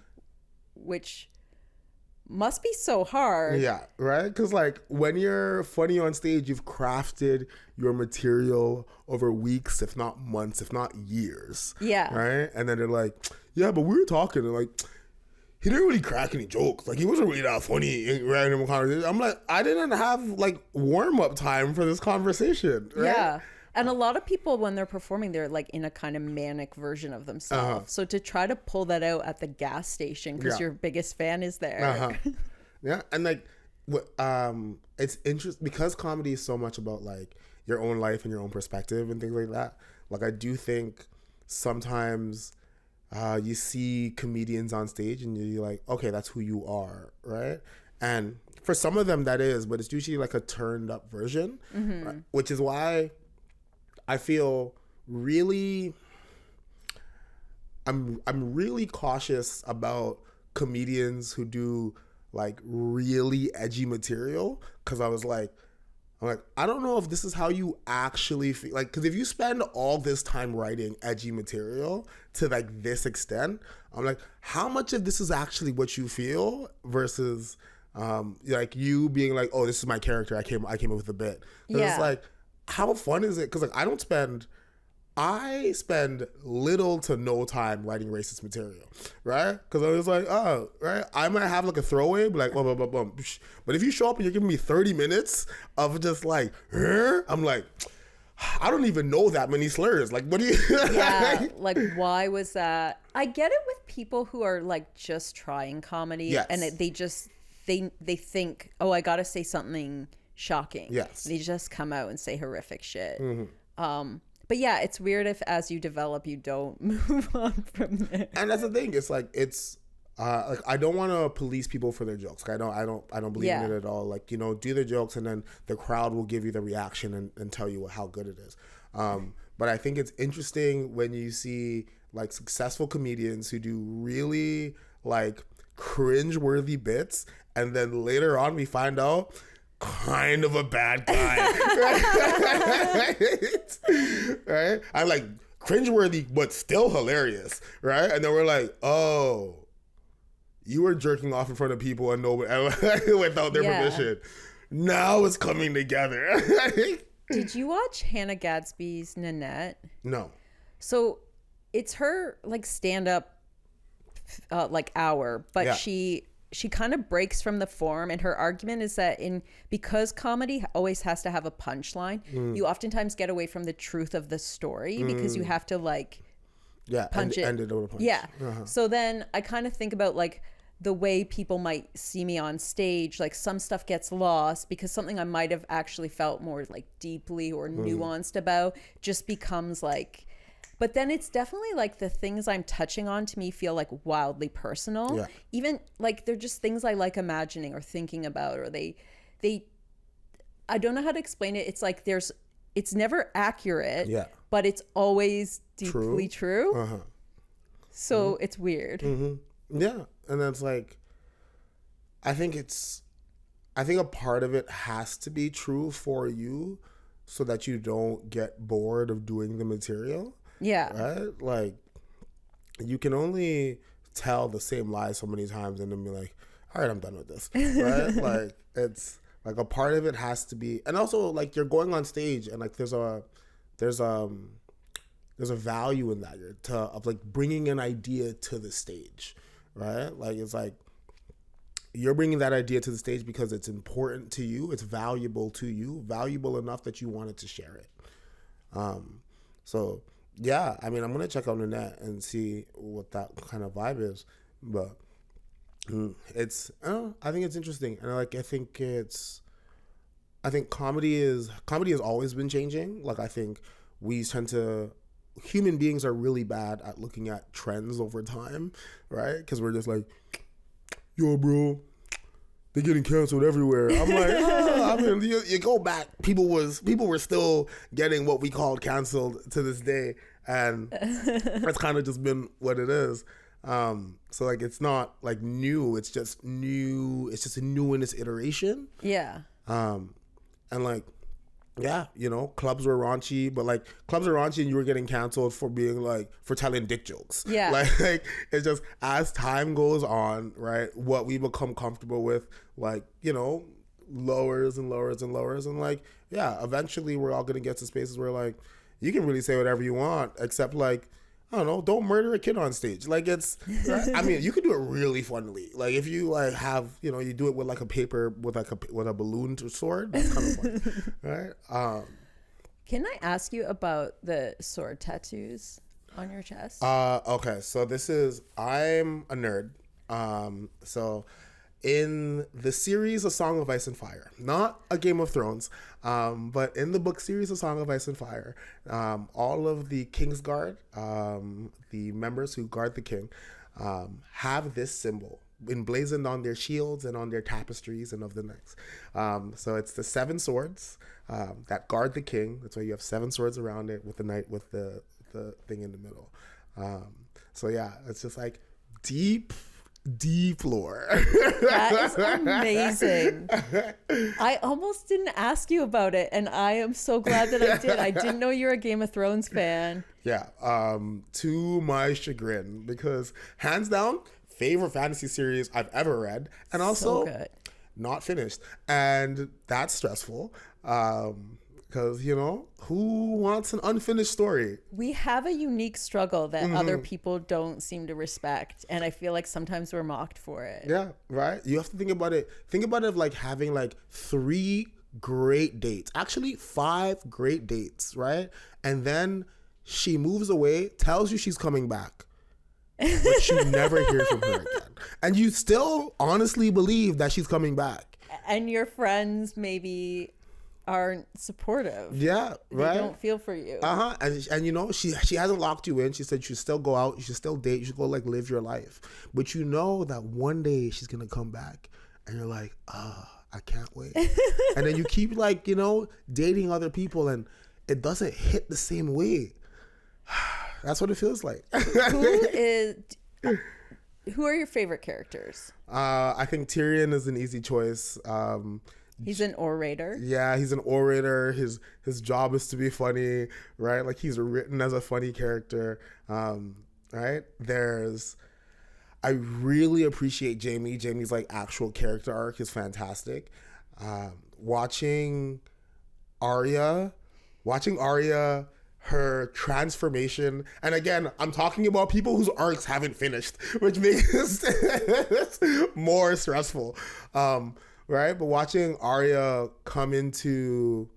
which must be so hard. Yeah, right? Because like when you're funny on stage, you've crafted your material over weeks, if not months, if not years. Yeah. Right? And then they're like, yeah, but we were talking and like, he didn't really crack any jokes. Like he wasn't really that funny in random conversation. I'm like, I didn't have like warm-up time for this conversation. Right? Yeah. And a lot of people, when they're performing, they're like in a kind of manic version of themselves. So to try to pull that out at the gas station because your biggest fan is there. Yeah. And like, it's interesting because comedy is so much about like your own life and your own perspective and things like that. Like I do think sometimes you see comedians on stage and you're like, okay, that's who you are, right? And for some of them that is, but it's usually like a turned up version, right? Which is why I feel really, I'm really cautious about comedians who do like really edgy material, because I'm like, I don't know if this is how you actually feel. Like, because if you spend all this time writing edgy material to like this extent, I'm like, how much of this is actually what you feel versus like you being like, oh, this is my character. I came up with a bit. It's like, how fun is it? Because like I spend little to no time writing racist material, right? Because I was like, oh, right, I might have like a throwaway, but like, blah, blah, blah, blah. But if you show up and you're giving me 30 minutes of just like, I'm like, I don't even know that many slurs. Like, what do you? Yeah, like, why was that? I get it with people who are like just trying comedy, yes. and they just they think, oh, I gotta say something shocking. Yes, they just come out and say horrific shit. But yeah, it's weird if as you develop, you don't move on from there. And that's the thing. It's like like I don't want to police people for their jokes. Like, I don't believe in it at all. Like, you know, do their jokes and then the crowd will give you the reaction and tell you how good it is. But I think it's interesting when you see like successful comedians who do really like cringe-worthy bits, and then later on we find out kind of a bad guy. Right? I'm like, cringeworthy but still hilarious, right? And then we're like, oh, you were jerking off in front of people and nobody without their permission. Now it's coming together. Did you watch Hannah Gadsby's Nanette? No. So it's her like stand-up like hour, but she kind of breaks from the form, and her argument is that because comedy always has to have a punchline, you oftentimes get away from the truth of the story because you have to like punch end it with a punch. So then I kind of think about like the way people might see me on stage. Like some stuff gets lost because something I might have actually felt more like deeply or nuanced about just becomes like. But then it's definitely like the things I'm touching on to me feel like wildly personal. Yeah. Even like they're just things I like imagining or thinking about, or they I don't know how to explain it. It's like it's never accurate, but it's always deeply true. So it's weird. Yeah. And that's like, I think a part of it has to be true for you so that you don't get bored of doing the material. Yeah. Right? Like, you can only tell the same lie so many times and then be like, all right, I'm done with this. Right? Like, it's like a part of it has to be, and also like you're going on stage and like there's a value in that of like bringing an idea to the stage, right? Like, it's like you're bringing that idea to the stage because it's important to you, it's valuable to you, valuable enough that you wanted to share it. So yeah, I mean, I'm gonna check out Nanette and see what that kind of vibe is, but I think it's interesting, and I think comedy has always been changing. Like, I think human beings are really bad at looking at trends over time, right? Because we're just like, yo, bro, they're getting canceled everywhere. I'm like, I mean, you go back, people were still getting what we called canceled to this day, and that's kind of just been what it is. So like, it's not like new, it's just a new in its iteration. Yeah. And like, yeah, you know, clubs were raunchy, but like clubs are raunchy and you were getting canceled for being like, for telling dick jokes. Yeah. Like it's just, as time goes on, right, what we become comfortable with, like, you know, lowers and lowers and lowers. And like, yeah, eventually we're all going to get to spaces where like, you can really say whatever you want, except like, I don't know, don't murder a kid on stage. Like, it's, I mean, you could do it really funnily. Like, if you like have, you know, you do it with like a paper, with a balloon sword, that's kind of fun, right? Can I ask you about the sword tattoos on your chest? Okay, so I'm a nerd. So in the series A Song of Ice and Fire, not a Game of Thrones, but in the book series A Song of Ice and Fire, all of the Kingsguard, the members who guard the king, have this symbol emblazoned on their shields and on their tapestries and of the necks. So it's the 7 swords that guard the king. That's why you have 7 swords around it with the knight with the thing in the middle. So yeah, it's just like deep lore. That is amazing. I almost didn't ask you about it, and I am so glad that I did. I didn't know you're a Game of Thrones fan. Yeah, to my chagrin, because hands down, favorite fantasy series I've ever read, and also So good. not finished, and that's stressful. Because who wants an unfinished story? We have a unique struggle that other people don't seem to respect, and I feel like sometimes we're mocked for it. Yeah, right. You have to think about it. Think about it like having like 3 great dates, actually 5 great dates, right? And then she moves away, tells you she's coming back, but you never hear from her again, and you still honestly believe that she's coming back. And your friends maybe aren't supportive. Yeah, right. They don't feel for you. And she hasn't locked you in. She said you should still go out, you should still date, you should go like live your life. But you know that one day she's gonna come back, and you're like, I can't wait. And then you keep like dating other people, and it doesn't hit the same way. That's what it feels like. Who are your favorite characters? I think Tyrion is an easy choice. He's an orator. Yeah, he's an orator. His job is to be funny, right? Like he's written as a funny character, right? I really appreciate Jaime. Jaime's like actual character arc is fantastic. Watching Arya, her transformation, and again, I'm talking about people whose arcs haven't finished, which makes it more stressful. Right? But watching Arya come into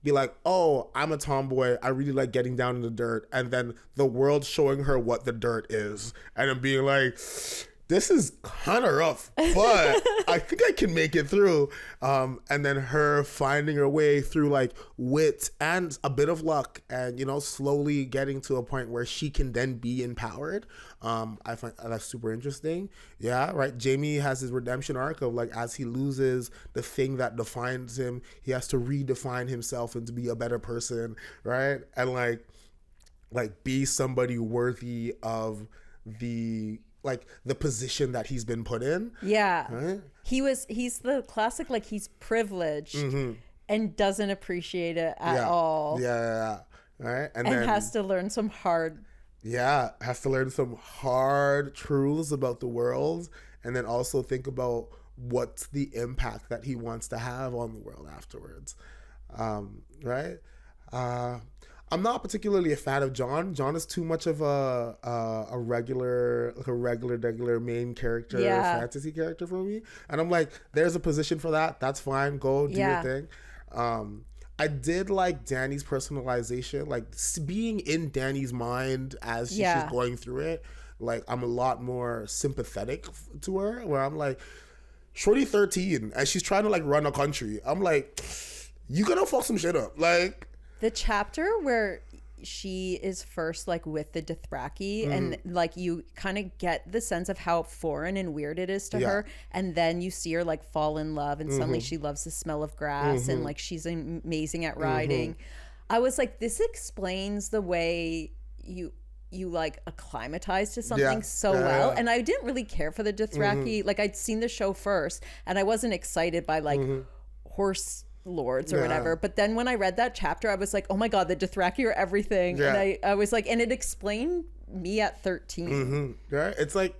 be like, oh, I'm a tomboy, I really like getting down in the dirt, and then the world showing her what the dirt is, and then being like, this is kind of rough, but I think I can make it through. And then her finding her way through like wit and a bit of luck, and slowly getting to a point where she can then be empowered. I find that's super interesting. Yeah, right. Jaime has his redemption arc of like, as he loses the thing that defines him, he has to redefine himself and to be a better person, right? And like be somebody worthy of the position that he's been put in. Yeah. Right? He's the classic, like, he's privileged and doesn't appreciate it at all. Yeah. Right. And then has to learn some hard truths about the world, and then also think about what's the impact that he wants to have on the world afterwards. Right. I'm not particularly a fan of Jon. Jon is too much of a regular main character, fantasy character for me. And I'm like, there's a position for that. That's fine. Go do your thing. I did like Dany's personalization, like being in Dany's mind as she's going through it. Like, I'm a lot more sympathetic to her, where I'm like, shorty 13, and she's trying to like run a country. I'm like, you gonna fuck some shit up. Like, the chapter where she is first like with the Dothraki and like you kind of get the sense of how foreign and weird it is to her, and then you see her like fall in love, and suddenly she loves the smell of grass, and like she's amazing at riding. I was like, this explains the way you like acclimatize to something well. And I didn't really care for the Dothraki. Like, I'd seen the show first and I wasn't excited by like horse lords or whatever, but then when I read that chapter, I was like, oh my god, the Dothraki are everything. And I was like, and it explained me at 13. Right? It's like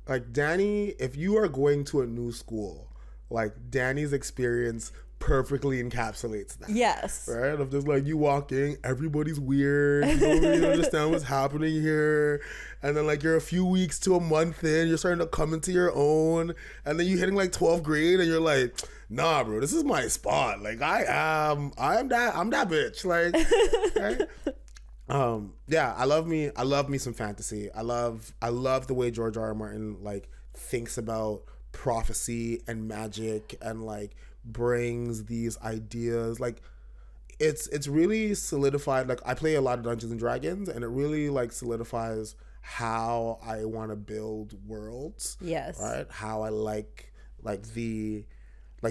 Dany, if you are going to a new school, like Dany's experience perfectly encapsulates that. Yes. Right? Of just like, you walk in, everybody's weird, you don't really understand what's happening here, and then like you're a few weeks to a month in, you're starting to come into your own, and then you're hitting like 12th grade and you're like, nah bro, this is my spot. Like, I'm that bitch. Like, right? I love me some fantasy. I love the way George R.R. Martin like thinks about prophecy and magic, and like brings these ideas. Like, it's really solidified. Like, I play a lot of Dungeons and Dragons, and it really like solidifies how I want to build worlds. Yes. Right. How I like the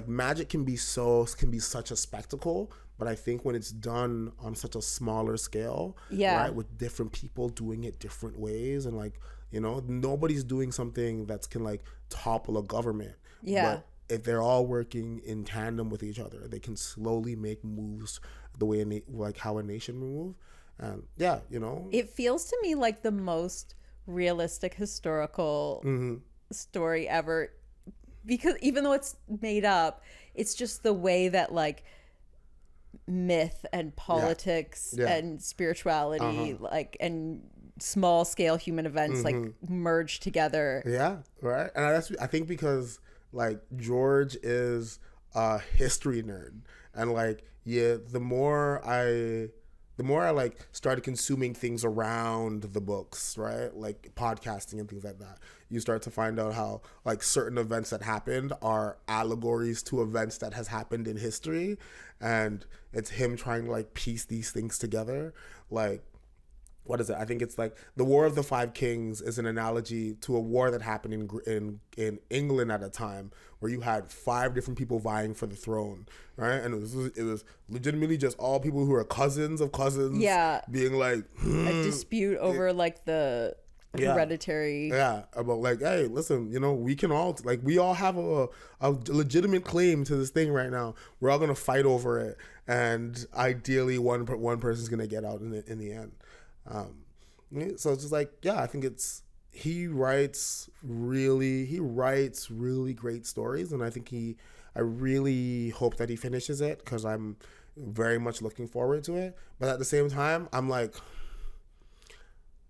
magic can be such a spectacle, but I think when it's done on such a smaller scale, right, with different people doing it different ways, and like, you know, nobody's doing something that's can like topple a government. But if they're all working in tandem with each other, they can slowly make moves the way like how a nation will move. And yeah, you know, it feels to me like the most realistic historical story ever, because even though it's made up, it's just the way that like myth and politics and spirituality like and small scale human events like merge together. Yeah, right. And I think because like George is a history nerd, and like the more I like started consuming things around the books, right? Like podcasting and things like that, you start to find out how like certain events that happened are allegories to events that has happened in history. And it's him trying to like piece these things together. Like, what is it? I think it's like the War of the Five Kings is an analogy to a war that happened in England at a time where you had 5 different people vying for the throne, right? And it was legitimately just all people who are cousins of cousins, being like a dispute over like the hereditary. About like, hey, listen, you know, we can all like we all have a legitimate claim to this thing right now. We're all gonna fight over it, and ideally one person's gonna get out in the end. So it's just like, I think he writes really great stories, and I think I really hope that he finishes it, because I'm very much looking forward to it. But at the same time, I'm like,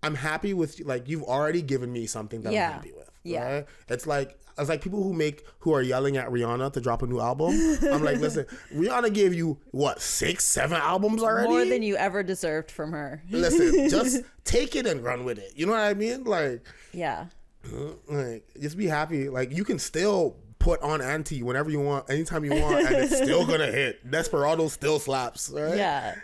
I'm happy with, like, you've already given me something that I'm happy with. Right? It's like people who are yelling at Rihanna to drop a new album. I'm like, listen, Rihanna gave you what, 6, 7 albums already? More than you ever deserved from her. Listen, just take it and run with it. You know what I mean? Like, like, just be happy. Like, you can still put on Auntie whenever you want, anytime you want, and it's still gonna hit. Desperado still slaps, right? Yeah.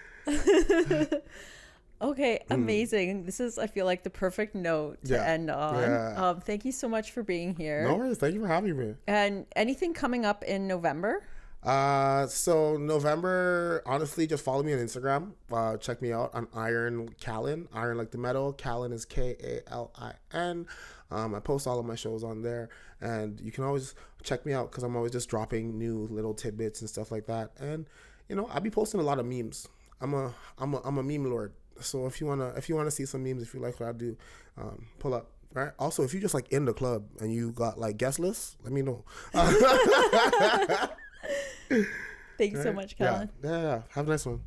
Okay, amazing. This is, I feel like, the perfect note to end on. Thank you so much for being here. No worries. Thank you for having me. And anything coming up in November? So November, honestly, just follow me on Instagram. Check me out on Iron Kalin. Iron like the metal. Kalin is Kalin. I post all of my shows on there, and you can always check me out because I'm always just dropping new little tidbits and stuff like that. And you know, I'll be posting a lot of memes. I'm a meme lord. So if you wanna see some memes, if you like what I do, pull up. Right. Also, if you just like in the club and you got like guest lists, let me know. Thanks so much, Kalin. Yeah. Have a nice one.